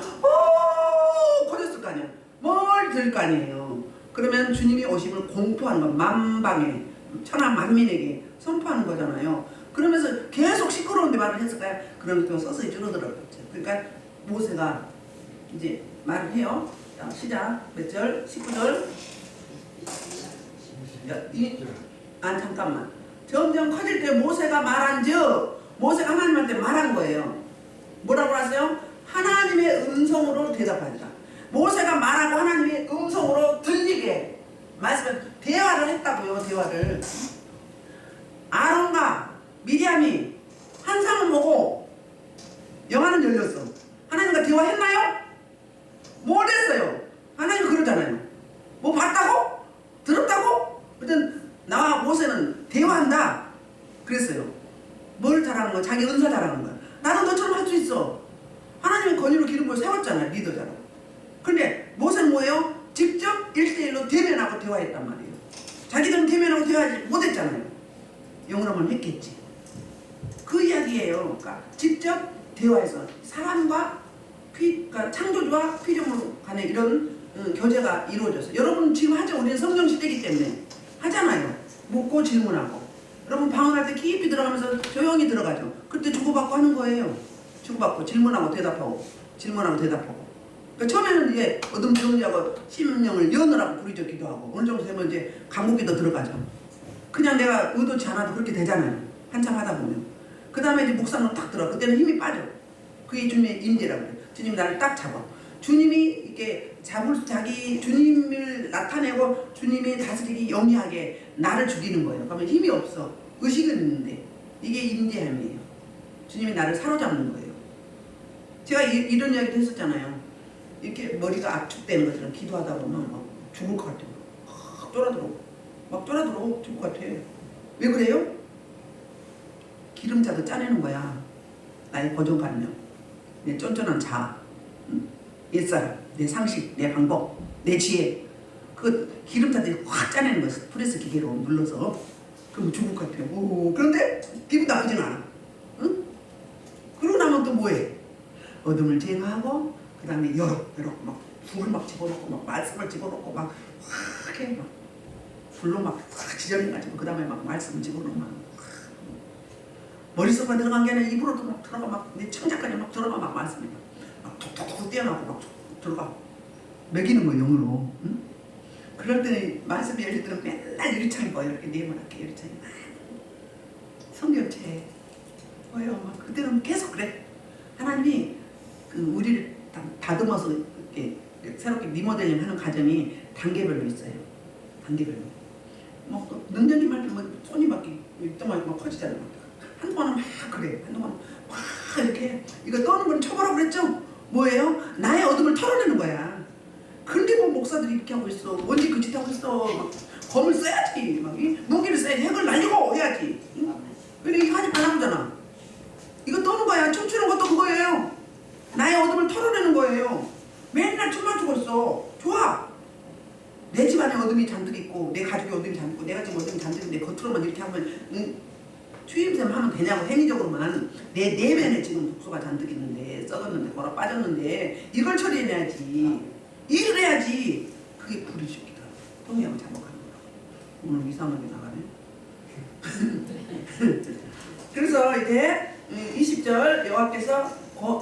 Speaker 1: 커졌을 거 아니에요. 멀리 들을 거 아니에요. 그러면 주님이 오심을 공포하는 거, 만방에 천하 만민에게 선포하는 거잖아요. 그러면서 계속 시끄러운데 말을 했을까요? 그러면 서서히 줄어들었죠. 그러니까 모세가 이제 말을 해요. 자, 시작. 몇 절? 19절. 잠깐만. 점점 커질 때 모세가 말한즉 모세가 하나님한테 말한 거예요. 뭐라고 하세요? 하나님의 음성으로 대답한다. 모세가 말하고 하나님의 음성으로 들리게 말씀을 대화를 했다고요. 대화를. 아론과 미리암이 환상을 보고 영화는 열렸어. 하나님과 대화했나요? 못했어요. 하나님 그러잖아요. 뭐 봤다고? 들었다고? 어떤 나와 모세는 대화한다. 그랬어요. 뭘 잘하는 거야? 자기 은사 잘하는 거야. 나도 너처럼 할 수 있어. 하나님의 권위로 기름 부어 세웠잖아요. 리더잖아. 근데 모세는 뭐예요? 직접 1대1로 대면하고 대화했단 말이에요. 자기들은 대면하고 대화하지 못했잖아요. 영으로만 했겠지. 그 이야기예요. 그러니까 직접 대화해서 사람과 그러니까 창조주와 피조물 간의 이런 교제가 이루어졌어요. 여러분 지금 하죠. 우리는 성령 시대이기 때문에 하잖아요. 묻고 질문하고. 여러분 방언할 때 깊이 들어가면서 조용히 들어가죠. 그때 주고받고 하는 거예요. 주고받고 질문하고 대답하고 질문하고 대답하고. 그러니까 처음에는 이제 어둠정리하고 심령을 여느라고 부르짖어 기도하고 어느 정도 되면 이제 간구기도 들어가죠. 그냥 내가 의도치 않아도 그렇게 되잖아요. 한참 하다 보면. 그 다음에 이제 묵상으로 딱 들어. 그때는 힘이 빠져. 그게 주님의 임재라고 그래요. 주님이 나를 딱 잡아. 주님이 이게 자기 주님을 나타내고 주님이 다스리기 영리하게 나를 죽이는 거예요. 그러면 힘이 없어. 의식은 있는데 이게 인내함이에요. 주님이 나를 사로잡는 거예요. 제가 이런 이야기도 했었잖아요. 이렇게 머리가 압축되는 것처럼 기도하다 보면 막 죽을 것 같아요. 막 쫄아들어 죽을 것 같아. 왜 그래요? 기름자도 짜내는 거야. 나의 고정관념, 내 쫀쫀한 자아, 옛사람, 내 상식, 내 방법, 내 지혜. 그 기름자들이 확 짜내는 거야. 프레스 기계로 눌러서. 그럼 죽을 것 같아요. 오, 그런데 기분 나쁘지는 않아. 응? 그러고 나면 또 뭐해? 어둠을 제거하고 그 다음에 열어 막 불을 막 집어넣고 막 말씀을 집어넣고 막 확 해. 막 불로 막 확 지저분해가지고 그 다음에 막 말씀을 집어넣고 막 머릿속에 들어간 게 아니라 입으로도 막 들어가 막 내 창자까지 막 들어가 막 말씀이 막 톡톡톡 떼어나고 막 들어가 먹이는 거예요 영으로. 응? 그럴 때는 말씀이 열릴 때는 맨날 유리창이 보여. 이렇게 네모나게 유리창이 막 성경책 보여. 막 그때는 계속 그래. 하나님이 그 우리를 다듬어서 이렇게 새롭게 리모델링 하는 과정이 단계별로 있어요. 단계별로. 뭐 능력이만 뭐 손이 막 이때만 막 커지잖아요. 한동안은 막 그래. 한동안은 막 이렇게 이거 떠는 건 쳐보라고 그랬죠? 뭐예요? 나의 어둠을 털어내는 거야. 근데 뭐 목사들이 이렇게 하고 있어. 뭔지 그 짓 하고 있어. 막 검을 써야지. 막 무기를 써야지. 핵을 날리고 해야지. 응? 근데 이거 하지 말라고 하잖아. 이거 떠는 거야. 춤추는 것도 그거예요. 나의 어둠을 털어내는 거예요. 맨날 춤만 추고 있어. 좋아. 내 집안에 어둠이 잔뜩 있고 내 가족의 어둠이 잔뜩 있고 내가 지금 어둠이 잔뜩 있는데 겉으로만 이렇게 하면 추임새 하면 되냐고. 행위적으로만 내 내면에 지금 독소가 잔뜩 있는데 썩었는데 걸어 빠졌는데 이걸 처리해야지. 일을 해야지. 그게 불이 쉽기다. 동의하고 잘못하는 거야. 오늘 이상하게 나가네. 그래서 이제 20절 여호와께서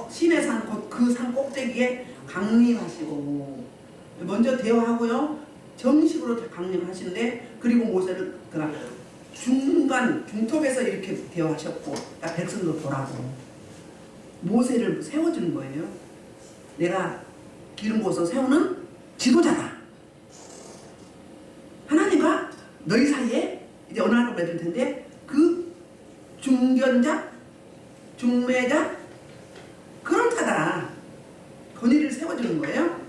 Speaker 1: 신의 산 곧 그 산 꼭대기에 강림하시고 먼저 대화하고요. 정식으로 강림하시는데 그리고 모세를 중톱에서 이렇게 대화하셨고 백성도 보라고 모세를 세워주는 거예요. 내가 기름 부어서 세우는 지도자다. 하나님과 너희 사이에 이제 어느 하나 맺을 텐데 그 중견자, 중매자 그런 자다. 건의를 세워주는 거예요.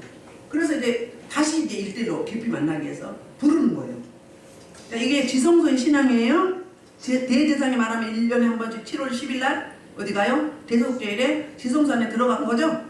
Speaker 1: 그래서 이제 다시 이제 일대로 깊이 만나기 위해서 부르는 거예요. 자, 이게 지성소의 신앙이에요. 대제사장이 말하면 1년에 한 번씩 7월 10일 날 어디 가요? 대속죄일에 지성소 안에 들어간 거죠.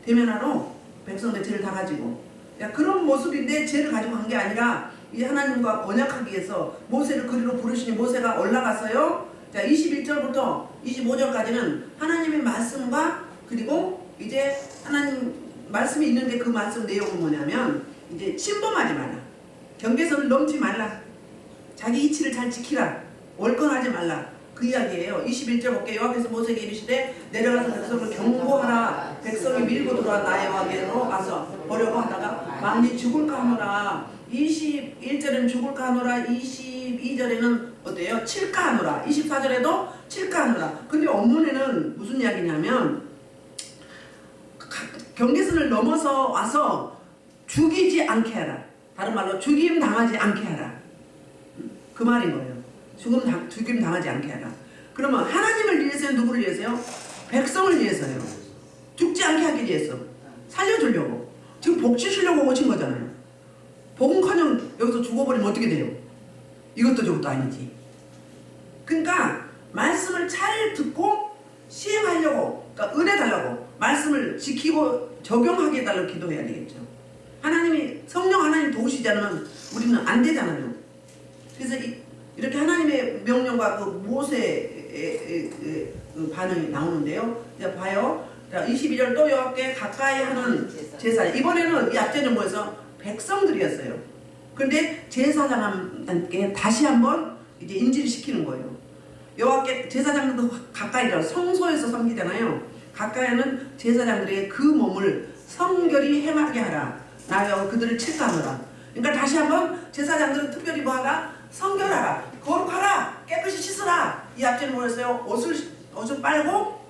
Speaker 1: 대면하러 백성들 죄를 다 가지고. 야, 그런 모습인데 죄를 가지고 간 게 아니라 이 하나님과 언약하기 위해서 모세를 그리로 부르시니 모세가 올라갔어요. 자, 21절부터 25절까지는 하나님의 말씀과 그리고 이제 하나님 말씀이 있는데 그 말씀 내용은 뭐냐면 이제 침범하지 마라. 경계선을 넘지 말라. 자기 이치를 잘 지키라. 월권하지 말라. 그 이야기예요. 21절 볼게요. 여호와께서 모세에게 이르시되 내려가서 백성을 경고하라. 백성이 밀고 들어와 나의 왕에로 가서 보려고 하다가 만일 죽을까 하노라. 21절에는 죽을까 하노라. 22절에는 어때요? 칠까 하노라. 24절에도 칠까 하노라. 근데 원문에는 무슨 이야기냐면 경계선을 넘어서 와서 죽이지 않게 하라. 다른 말로 죽임 당하지 않게 하라. 그 말인 거예요. 죽임 당하지 않게 하라. 그러면 하나님을 위해서요? 누구를 위해서요? 백성을 위해서요. 죽지 않게 하기 위해서. 살려주려고. 지금 복 주시려고 오신 거잖아요. 복은커녕 여기서 죽어버리면 어떻게 돼요? 이것도 저것도 아니지. 그러니까 말씀을 잘 듣고 시행하려고, 그러니까 은혜 달라고 말씀을 지키고 적용하게 해달라고 기도해야 되겠죠. 하나님이 성령 하나님 도우시지 않으면 우리는 안 되잖아요. 그래서 이렇게 하나님의 명령과 그 모세의 그 반응이 나오는데요. 이제 봐요. 자, 22절 또 여호와께 가까이 하는 제사. 이번에는 이 앞전에 뭐였어? 백성들이었어요. 그런데 제사장한테 다시 한번 이제 인지를 시키는 거예요. 여호와께 제사장들도 가까이죠. 성소에서 섬기잖아요. 가까이는 제사장들의 그 몸을 성결히 행하게 하라. 나여 그들을 칠까하노라. 그러니까 다시 한번 제사장들은 특별히 뭐하라? 성결하라. 거룩하라. 깨끗이 씻으라. 이 앞전에 뭐였어요? 옷을 빨고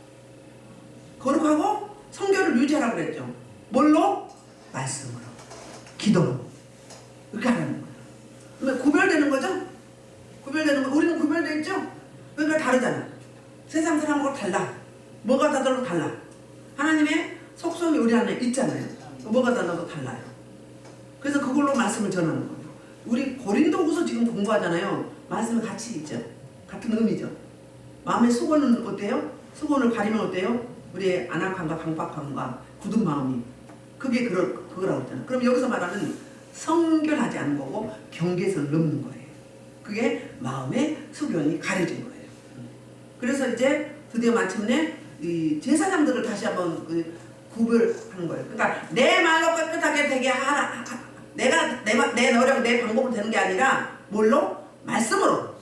Speaker 1: 거룩하고 성결을 유지하라고 그랬죠. 뭘로? 말씀으로, 기도로. 이렇게 하라는 거예요. 그러면 구별되는 거죠? 구별되는 거. 우리는 구별되어 있죠? 그러니까 다르잖아. 세상 사람하고 달라. 뭐가 다르고 달라. 하나님의 속성이 우리 안에 있잖아요. 뭐가 달라도 달라요. 그래서 그걸로 말씀을 전하는 거예요. 우리 고린도후서 지금 공부하잖아요. 말씀이 같이 있죠. 같은 의미죠. 마음의 수건은 어때요? 수건을 가리면 어때요? 우리의 안악함과 강박함과 굳은 마음이. 그게 그거라고 했잖아요. 그럼 여기서 말하는 성결하지 않은 거고 경계선을 넘는 거예요. 그게 마음의 수견이 가려진 거예요. 그래서 이제 드디어 마침내 이 제사장들을 다시 한번 구별하는 거예요. 그러니까 내 말로 깨끗하게 되게 하라. 내가 내 노력, 내 방법으로 되는 게 아니라 뭘로? 말씀으로.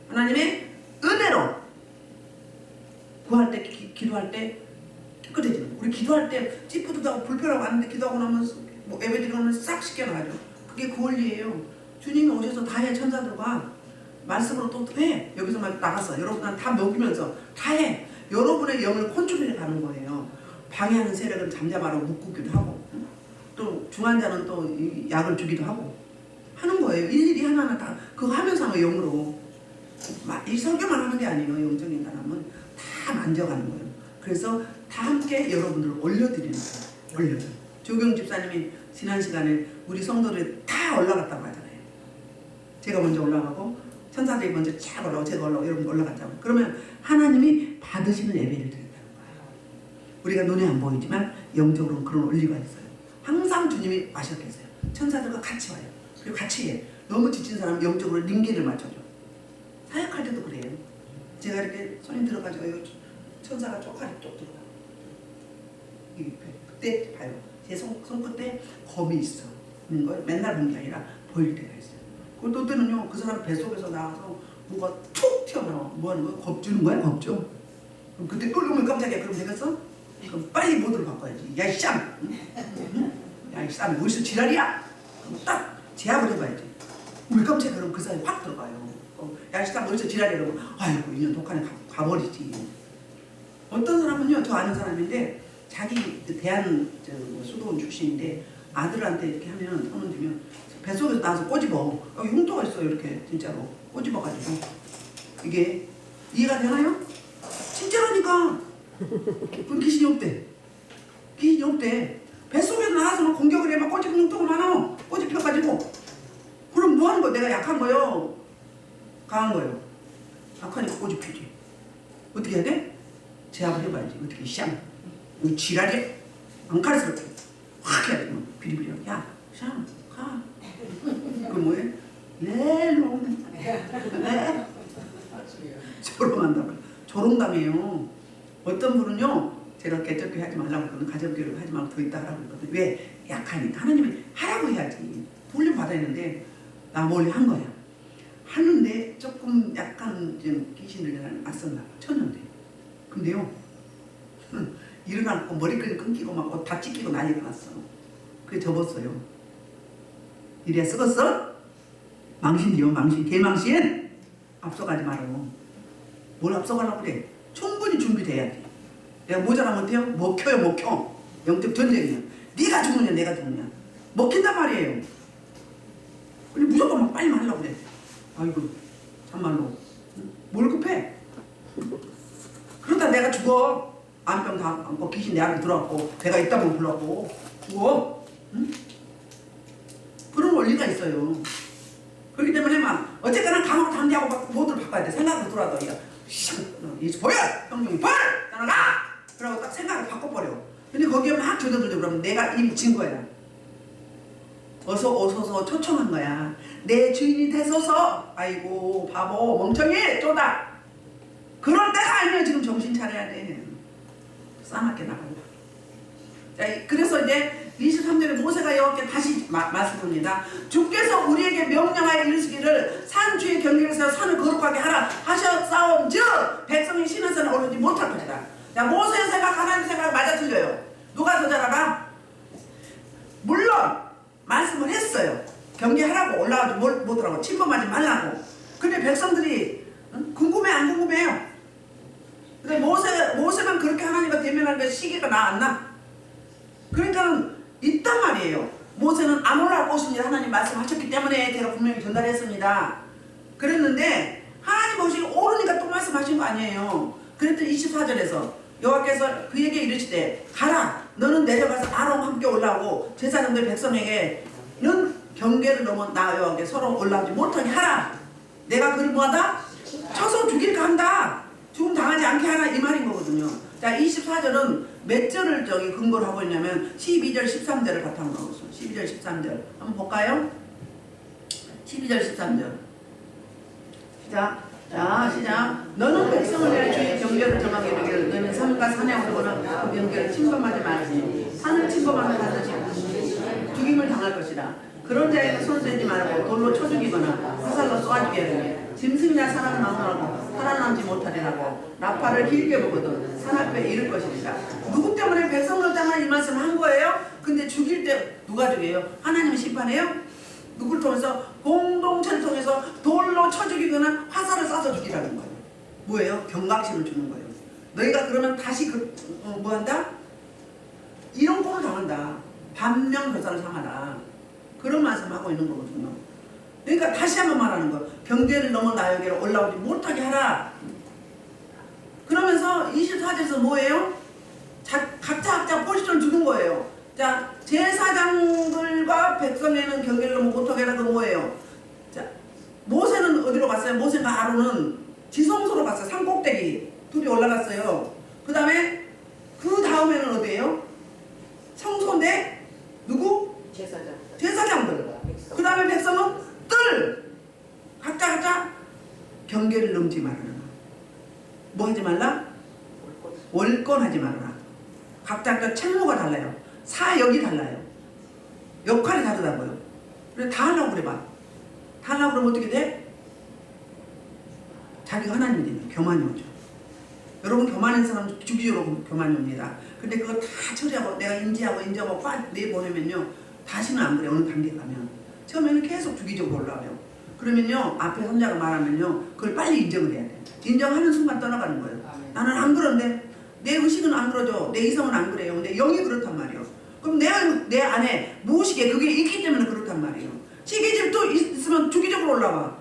Speaker 1: 하나님의 은혜로. 구할 때, 기도할 때 깨끗해지는 거예요. 우리 기도할 때 찌뿌듯하고 불편하고 하는데 기도하고 나면 뭐 예배 드리고 나면 싹 씻겨나가죠. 그게 그 원리예요. 주님이 오셔서 다 해. 천사들과 말씀으로 또 해. 여기서 막 나가서 여러분한테 다 먹이면서 다 해. 여러분의 영을 컨트롤해 가는 거예요. 방해하는 세력은 잠잠하라고 묶기도 하고 또 중환자는 또 약을 주기도 하고 하는 거예요. 일일이 하나하나 다 그거 하면서 하면 영으로 이 설교만 하는 게 아니에요. 영적인 사람은 다 만져가는 거예요. 그래서 다 함께 여러분들을 올려드리는 거예요. 올려드려. 조경 집사님이 지난 시간에 우리 성도들 다 올라갔다고 하잖아요. 제가 먼저 올라가고 천사들이 먼저 쫙 올라가고 제가 올라가고 여러분 올라갔다고. 그러면 하나님이 받으시는 예배를 드린다는 거예요. 우리가 눈에 안 보이지만 영적으로는 그런 원리가 있어요. 항상 주님이 아셨겠어요. 천사들과 같이 와요. 그리고 같이 해. 너무 지친 사람은 영적으로 링계를 맞춰줘. 사역할 때도 그래요. 제가 이렇게 손이 들어가지고 천사가 쪽팔이 쪽 들어가. 그때 봐요. 제 손끝에 검이 있어. 있는 걸 맨날 본 게 아니라 보일 때가 있어요. 그리고 또 때는요, 그 사람 뱃속에서 나와서 뭐가 툭 튀어나와. 뭐 하는 거야? 겁주는 거야? 겁줘. 그럼 그때 쫄르면 깜짝이야. 그럼 되겠어? 그럼 빨리 모드를 바꿔야지. 야, 이 쌈! 응? 야, 이 쌈! 어디서 지랄이야? 그럼 딱 제압을 해봐야지. 왜 깜짝이야? 그럼 그 사람이 확 들어가요. 야, 이 쌈! 어디서 지랄이야? 그러면 아이고, 이년 독한에 가버리지. 어떤 사람은요, 저 아는 사람인데 자기 대한 수도원 출신인데 아들한테 이렇게 하면 손을 들면 뱃속에서 나와서 꼬집어. 흉터가 있어요. 이렇게 진짜로 꼬집어가지고. 이게 이해가 되나요? 진짜라니까. 그럼 귀신이 없대. 귀신이 없대. 뱃속에서 나와서 막 공격을 해. 막 꼬집은 흉터가 많아. 꼬집혀가지고. 그럼 뭐 하는 거야? 내가 약한 거요? 강한 거요? 약하니까 꼬집히지. 어떻게 해야 돼? 제압을 해봐야지. 어떻게 샹. 지랄이 앙카르스럽게 확 해야지. 비리비리. 야, 샹, 가. 그 뭐해? 렐롱. 네. 조롱한다고. 조롱담이에요. 어떤 분은요, 제가 개척교회 하지 말라고 그러거든. 가정교회를 하지 말고 더 있다 하라고 그러거든. 왜? 약하니까. 하나님이 하라고 해야지. 훈련 받아야 했는데 나 몰래 한 거야. 하는데 조금 약간 좀 귀신을 맞섰나 봐. 쳤는데. 근데요, 일어나고 머리끈 끊기고 막 옷 다 찢기고 난리가 났어. 그래 접었어요. 이래야 썩었어? 망신이요, 망신. 개망신. 앞서가지 말아요. 뭘 앞서가려고 그래? 충분히 준비돼야지. 내가 모자라면 어때요? 먹혀요, 먹혀. 영적 전쟁이야. 네가 죽느냐 내가 죽느냐. 먹힌단 말이에요. 근데 무조건 막 빨리 하려고 그래. 아이고 참말로 뭘 급해? 그러다 내가 죽어. 안병 다 안고 귀신 내 안에 들어왔고 배가 있다고 불러고 죽어. 응? 그런 원리가 있어요. 그렇기 때문에 막 어쨌거나 강하고 담대하고 막 모두를 바꿔야 돼. 생각으로 돌아도 이제 보여! 형님이 벌! 따라가! 그러고 딱 생각을 바꿔버려. 근데 거기에 막 조져들죠. 그러면 내가 이미 진 거야. 어서 오소서 초청한 거야. 내 주인이 되소서. 아이고 바보 멍청이 쪼다. 그럴 때가 아니야. 지금 정신 차려야 돼. 싸납게 나간다. 자, 그래서 이제 23절에 모세가 여호와께 다시 말씀합니다. 주께서 우리에게 명령하여 이르시기를 산 주의 경계에서 산을 거룩하게 하라 하셨사온즉 백성이 신의 산에 오르지 못할 것이다. 자, 모세의 생각 하나님 생각 맞아 틀려요. 누가 더 잘 알아? 물론 말씀을 했어요. 경계하라고 올라가지 못하라고 침범하지 말라고. 근데 백성들이 궁금해 안 궁금해요? 근데 모세만 그렇게 하나님과 대면하는 게 시기가 나 안 나? 그러니까 있단 말이에요. 모세는 안 올라올 것입니다. 하나님 말씀하셨기 때문에 제가 분명히 전달했습니다. 그랬는데 하나님 보시기 오르니까 또 말씀하신 거 아니에요. 그랬더니 24절에서 여호와께서 그에게 이르시되 가라 너는 내려가서 아론과 함께 올라오고 제사장들 백성에게는 경계를 넘어 나 여호와께 서로 올라오지 못하게 하라. 내가 그를 뭐하다? 쳐서 죽일까 한다. 죽음 당하지 않게 하라 이 말인 거거든요. 자 24절은 몇 절을 저기 근거로 하고 있냐면 12절 13절을 바탕으로 하고 있어요. 12절 13절 한번 볼까요? 12절 13절 자 시작. 너는 백성을 위하여 주의 경계를 정하게 이르기를 너는 산과 산에 오르거나 그 경계를 침범하지 말지. 산을 침범하면 반드시 죽임을 당할 것이다. 그런 자에게 손대지 말고 돌로 쳐 죽이거나 화살로 쏘아 죽이라. 짐승이나 사람을 막론하고 살아남지 못하리라고 나팔을 길게 보거든 산 앞에 이를 것이다. 누구 때문에 백성들 때문에 이 말씀을 한 거예요? 근데 죽일 때 누가 죽여요? 하나님은 심판해요? 누구를 통해서? 공동체를 통해서 돌로 쳐 죽이거나 화살을 쏴서 죽이라는 거예요. 뭐예요? 경각심을 주는 거예요. 너희가 그러면 다시 뭐한다? 이런 꼴을 당한다. 반면교사를 삼아라. 그런 말씀하고 있는 거거든요. 그러니까 다시 한번 말하는 거. 경계를 넘어 나에게로 올라오지 못하게 하라. 그러면서 24절에서 뭐예요? 각자 포지션을 주는 거예요. 자, 제사장들과 백성에는 경계를 넘어 못하게 하라. 그 뭐예요? 자, 모세는 어디로 갔어요? 모세가 아론은 지성소로 갔어요. 산꼭대기 둘이 올라갔어요. 그 다음에는 어디예요? 성소인데 누구? 제사장들. 그 다음에 백성은 뜰. 각자 경계를 넘지 말아라. 뭐 하지 말라? 월권하지 말아라. 각자 책무가 달라요. 사역이 달라요. 역할이 다르다고요. 그래 다 하려고 그래 봐. 다 하려고 그러면 어떻게 돼? 자기가 하나님이 되는 교만이 오죠. 여러분 교만인 사람은 주기적으로 교만이 옵니다. 근데 그거 다 처리하고 내가 인지하고 내보내면요 다시는 안 그래. 어느 단계 가면 처음에는 계속 주기적으로 올라와요. 그러면요 앞에 손자가 말하면요 그걸 빨리 인정을 해야 돼. 인정하는 순간 떠나가는 거예요. 나는 안 그런데 내 의식은 안 그러죠. 내 이성은 안 그래요. 근데 영이 그렇단 말이에요. 그럼 내 안에 무의식에 그게 있기 때문에 그렇단 말이에요. 시기질 또 있으면 주기적으로 올라와.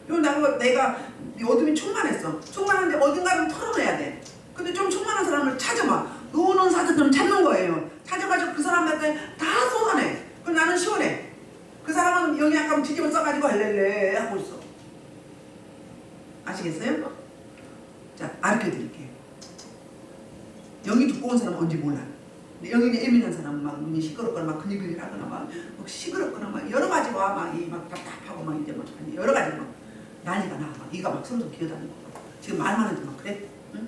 Speaker 1: 그럼 내가 어둠이 충만했어. 충만한데 어딘가를 털어내야 돼. 근데 좀 충만한 사람을 찾아봐. 노는 사자 좀 찾는 거예요. 찾아가지고 그 사람한테 다 쏟아내. 그럼 나는 시원해. 그 사람은 영이 약간 뒤집어 써가지고 할렐레 하고 있어. 아시겠어요? 자, 가르쳐 드릴게요. 영이 두꺼운 사람은 언제 몰라. 영이 예민한 사람은 막 눈이 시끄럽거나 막 근육근육하거나 막 시끄럽거나 막 여러 가지가 막 답답하고 막 이제 막 여러 가지 막 난리가 나. 막 이가 막 서로 기어다니고 지금 말만 하지 막 그래. 응?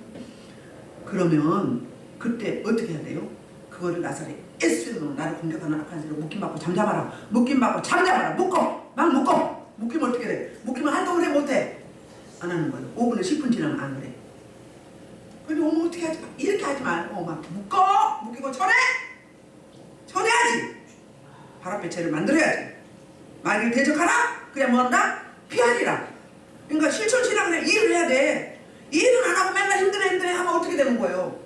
Speaker 1: 그러면 그때 어떻게 해야 돼요? 그거를 나사렛 예수로 나를 공격하는 악한 자를 묶임받고 잠잠하라. 묶임받고 잠잠하라. 묶어. 막 묶어. 묶이면 어떻게 돼? 묶이면 활동을 해 못해? 안 하는 거예요. 5분을 10분 지나면 안 그래. 근데 어떻게 하지? 이렇게 하지 말고 막 묶어! 묶이고 쳐내야지! 발 앞에 죄를 만들어야지. 만약에 대적하라? 그냥 뭐한다? 피하리라. 그러니까 실천신앙을 일을 해야 돼. 일은 안 하고 맨날 힘드네 하면 어떻게 되는 거예요?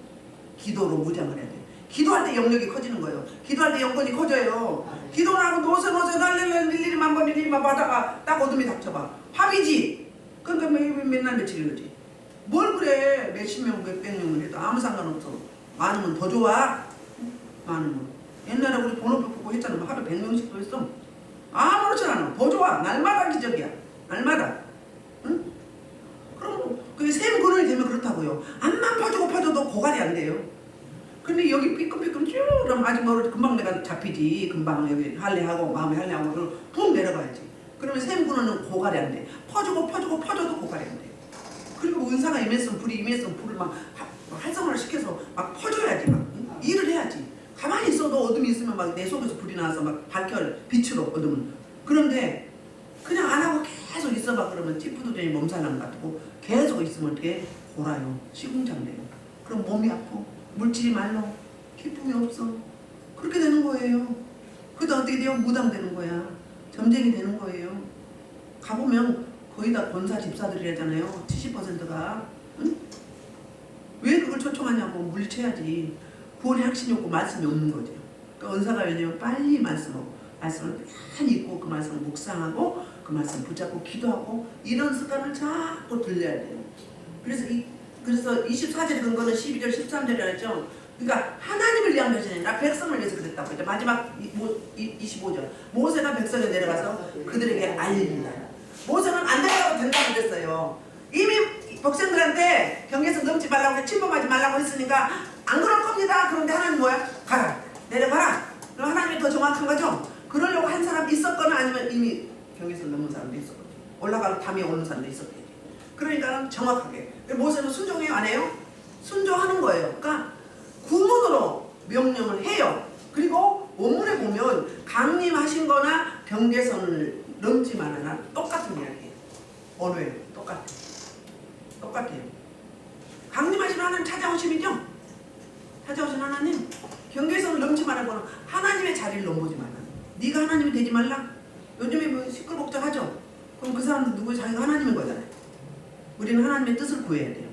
Speaker 1: 기도로 무장을 해야 돼. 기도할 때 영역이 커지는 거예요. 기도할 때 영권이 커져요. 기도를 하고 노세 일일이만 하다가 딱 어둠이 닥쳐봐. 합이지. 그러니까 맨날 며칠 이러지. 뭘 그래. 몇십 명, 몇백 명을 해도 아무 상관없어. 많으면 더 좋아. 많으면. 옛날에 우리 번호표 보고 했잖아. 뭐 하루 100명씩도 했어. 아무렇지 않아. 더 좋아. 날마다 기적이야. 날마다. 응? 그럼 그게 샘 근원이 되면 그렇다고요. 암만 퍼져도 고갈이 안 돼요. 근데 여기 삐끔삐끔 쭉 그럼 아직 멀어지 금방 내가 잡히지. 금방 여기 할례하고 마음에 할례하고 푹 내려가야지. 그러면 샘 근원은 고갈이 안 돼. 퍼져도 고갈이 안 돼. 그리고 은사가 임했으면 불이 임했으면 불을 막 활성화를 시켜서 막 퍼줘야지. 막 일을 해야지. 가만히 있어도 어둠이 있으면 막 내 속에서 불이 나와서 막 빛으로 어둠은. 그런데 그냥 안 하고 계속 있어봐. 그러면 찌푸드더니 몸살남 같고 계속 있으면 어떻게 골아요. 시궁창돼요. 그럼 몸이 아프고 물질이 말로 기쁨이 없어. 그렇게 되는 거예요. 그러다 어떻게 돼요? 무당되는 거야. 점쟁이 되는 거예요. 가보면 거의 다 권사 집사들이라잖아요. 70%가. 응? 왜 그걸 초청하냐고. 물리쳐야지. 구원의 확신이 없고 말씀이 없는 거죠. 그 은사가 왜냐면 빨리 말씀을 많이 읽고 그 말씀을 묵상하고 그 말씀 붙잡고 기도하고 이런 습관을 자꾸 들려야 돼요. 그래서 24절 근거는 12절 13절이라 했죠. 그러니까 하나님을 위한 것이 아니라 백성을 위해서 그랬다고 했죠. 마지막 25절 모세가 백성에 내려가서 그들에게 알립니다. 모세는 안 내려가도 된다고 그랬어요. 이미 백성들한테 경계에서 넘지 말라고 침범하지 말라고 했으니까 안 그럴 겁니다. 그런데 하나님 뭐야? 가라 내려가라. 그럼 하나님이 더 정확한 거죠. 그러려고 한 사람이 있었거나 아니면 이미 경계에서 넘은 사람도 있었거든요. 올라가서 담에 오는 사람도 있었거든요. 그러니까 정확하게 모세는 순종해요 안 해요? 순종하는 거예요. 그러니까 구문으로 명령을 해요. 그리고 원문에 보면 강림하신 거나 경계선을 넘지 말아라 똑같은 이야기예요. 언어예요. 똑같아요. 강림하신 하나님 찾아오심이죠. 찾아오신 하나님 경계선을 넘지 말라고는 하나님의 자리를 넘보지 말라. 네가 하나님이 되지 말라. 요즘에 뭐 시끌벅적하죠. 그럼 그 사람은 누구 자기가 하나님인 거잖아요. 우리는 하나님의 뜻을 구해야 돼요.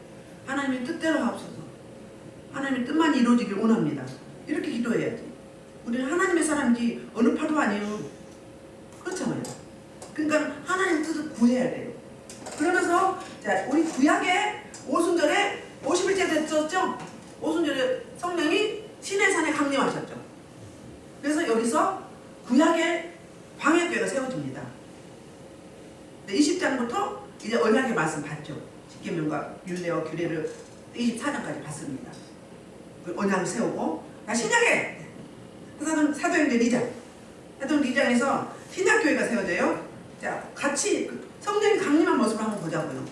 Speaker 1: 하나님의 뜻대로 하옵소서. 하나님의 뜻만 이루어지길 원합니다. 이렇게 기도해야지. 우리는 하나님의 사람이지 어느 파도 아니에요. 그렇잖아요. 그러니까 하나님의 뜻을 구해야 돼요. 그러면서 자 우리 구약의 오순절에 51째 됐었죠. 오순절에 성령이 시내산에 강림하셨죠. 그래서 여기서 구약의 광야교회가 세워집니다. 20장부터 이제 언약의 말씀 받죠. 십계명과 율례와 규례를 24장까지 받습니다. 언약을 세우고 신약에 사도행전 2장 사도행전 2장에서 신약교회가 세워져요. 자 같이 성령이 강림한 모습을 한번 보자고요.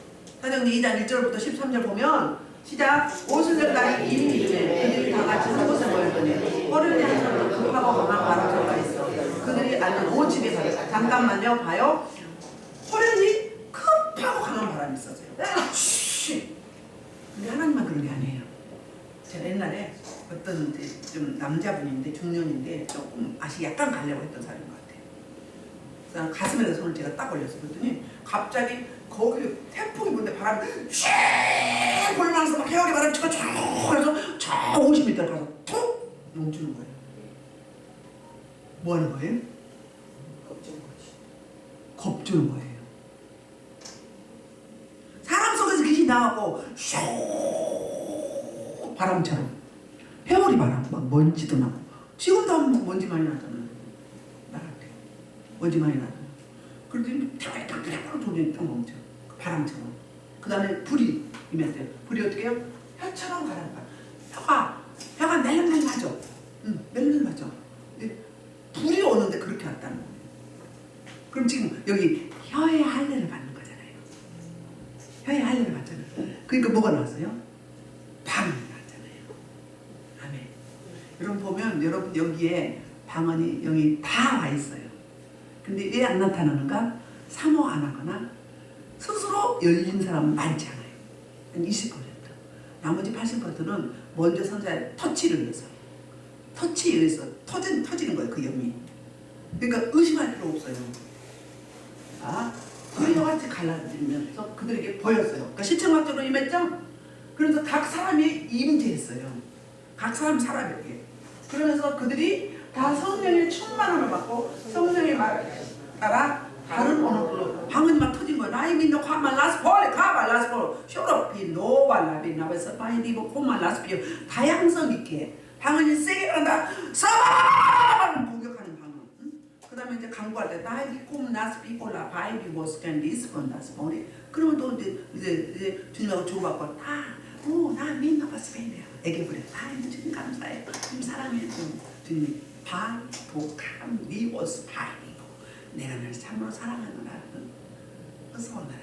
Speaker 1: 사도행전 2장 1절부터 13절 보면 시작. 오순절 날이 이미 이르매 그들이 다 같이 한 곳에 모였더니 어른이 한 사람으로 급하고 강한 바람소리가 있어. 그들이 앉은 온 집에 가니까 잠깐만요 봐요. 호련히 급하고 강한 바람이 있었어요. 근데 하나님만 그런 게 아니에요. 제가 옛날에 어떤 이제 좀 남자분인데 중년인데 조금 맛이 약간 가려고 했던 사람인 것 같아요. 그래서 가슴에 손을 제가 딱 올렸어요. 그랬더니 갑자기 거기 태풍이 부는데 바람이 쫙 불면서 막 해오리 바람이 치고 쫙 해서 저 50m 가서 툭 멈추는 거예요. 뭐 하는 거예요? 겁주는 거예요. 사람 속에서 귀신이 나가고 슉 바람처럼 해오리 바람 막 먼지도 나고 지금도 한번 먼지 많이 나잖아요. 나한테 먼지 많이 나잖아요. 그러더니 탁탁탁탁 소리 딱 멈춰. 바람처럼. 그 다음에 불이 임했대요. 불이 어떻게 해요? 혀처럼 가라는 거야. 혀가 낼름낼름하죠. 낼름하죠. 불이 오는데 그렇게 왔다는 거예요. 그럼 지금 여기 혀의 할례를 받는 거잖아요. 혀의 할례를 받잖아요. 그러니까 뭐가 나왔어요? 방언이 나왔잖아요. 아멘. 여러분 보면 여러분 여기에 방언이 여기 다 와 있어요. 근데 왜 안 나타나는가? 사모 안 하거나 스스로 열린 사람은 많지 않아요. 한 20%. 나머지 80%는 먼저 선자의 터치를 위해서. 터치에 의해서 터지는 거예요. 그 영이. 그러니까 의심할 필요 없어요. 그녀같이 갈라지면서 그들에게 보였어요. 그러니까 시청각적으로 임했죠? 그래서 각 사람이 임재했어요. 각 사람에게. 그러면서 그들이 다 성령의 충만함을 받고 성령의 말을 따라 다른 언어로 방언이 막 터진 거예요. 라이민노 카말라스폴 카발라스폴 쇼로피노 발라비나베서 파이디보 코말라스피오 다양성 있게 방언이 세게 간다. 사방 공격하는 방언. 그 다음에 이제 강구할 때 다이비 콤나스피콜라 바이비 모스캔디스콘나스포리 그러면 또 이제 주님하고 주고받고 나 민나바스페이네요. 애게 부려. 주님 감사해요. 주님 사랑해요. 주님 바복함 리오스 바이고 내가 널 참으로 사랑하노라. 어서 오너라.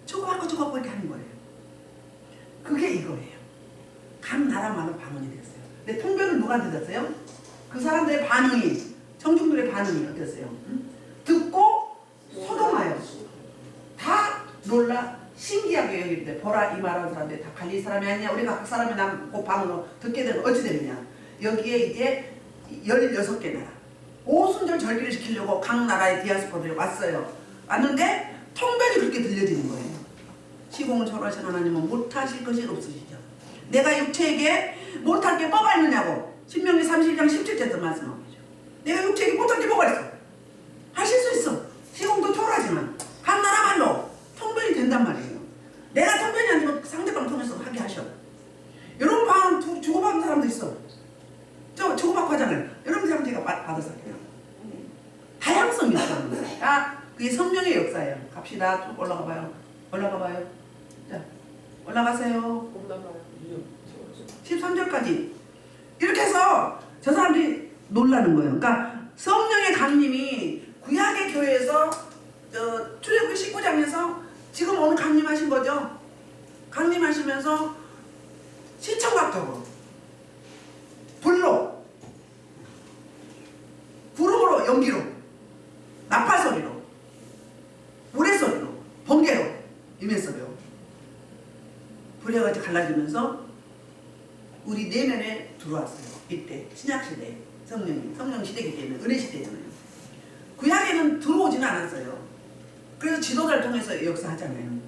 Speaker 1: 주고받고 이렇게 하는 거예요. 그게 이거예요. 각 나라마다 방언이 됐어요. 근데 통변을 누구한테 줬어요? 그 사람들의 반응이 청중들의 반응이 어땠어요? 듣고 소동하여 다 놀라 신기하게 여길 때 보라 이 말하는 사람들이 다 갈릴 사람이 아니냐 우리가 각 사람이 남고 방언으로 듣게 되면 어찌 되느냐 여기에 이제 16개 나라 오순절 절기를 지키려고 각 나라의 디아스포들이 왔어요. 왔는데 통변이 그렇게 들려지는 거예요. 시공을 초월하신 하나님은 못하실 것이 없으시죠. 내가 육체에게 못할 게 뭐가 있느냐고 신명기 31장 17절에서 말씀하고 있죠. 내가 육체에게 못할 게 뭐가 있어? 하실 수 있어. 시공도 초월하지만 한 나라말로 통변이 된단 말이에요. 내가 통변이 아니고 상대방 통해서 하게 하셔. 여러분 방은 주고받는 사람도 있어. 저 주고받고 하잖아요. 여러분 사람 제가 받아서 할게요. 다양성이 있다는 거예요. 그게 성령의 역사예요. 갑시다. 좀 올라가 봐요. 올라가 봐요. 자, 올라가세요. 13절까지. 이렇게 해서 저 사람들이 놀라는 거예요. 그러니까 성령의 강림이 구약의 교회에서 출애굽기 19장에서 지금 오늘 강림하신 거죠. 강림하시면서 시청각적으로 불로, 구름으로, 연기로, 나팔소리로, 우레소리로, 번개로 임했어요. 불에가 갈라지면서 우리 내면에 들어왔어요. 이때 신약시대 성령 시대이기 때문에 은혜 시대잖아요. 구약에는 들어오지는 않았어요. 그래서 지도자를 통해서 역사하잖아요.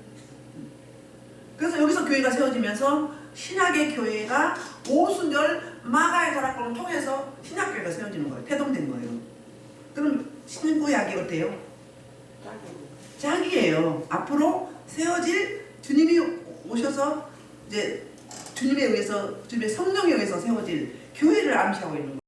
Speaker 1: 그래서 여기서 교회가 세워지면서 신약의 교회가 오순절 마가의 다락방을 통해서 신약교회가 세워지는 거예요. 태동된 거예요. 그럼 신구약이 어때요? 짝이에요. 앞으로 세워질 주님이 오셔서 이제 주님에 의해서 주님의 성령에 의해서 세워질 교회를 암시하고 있는 거예요.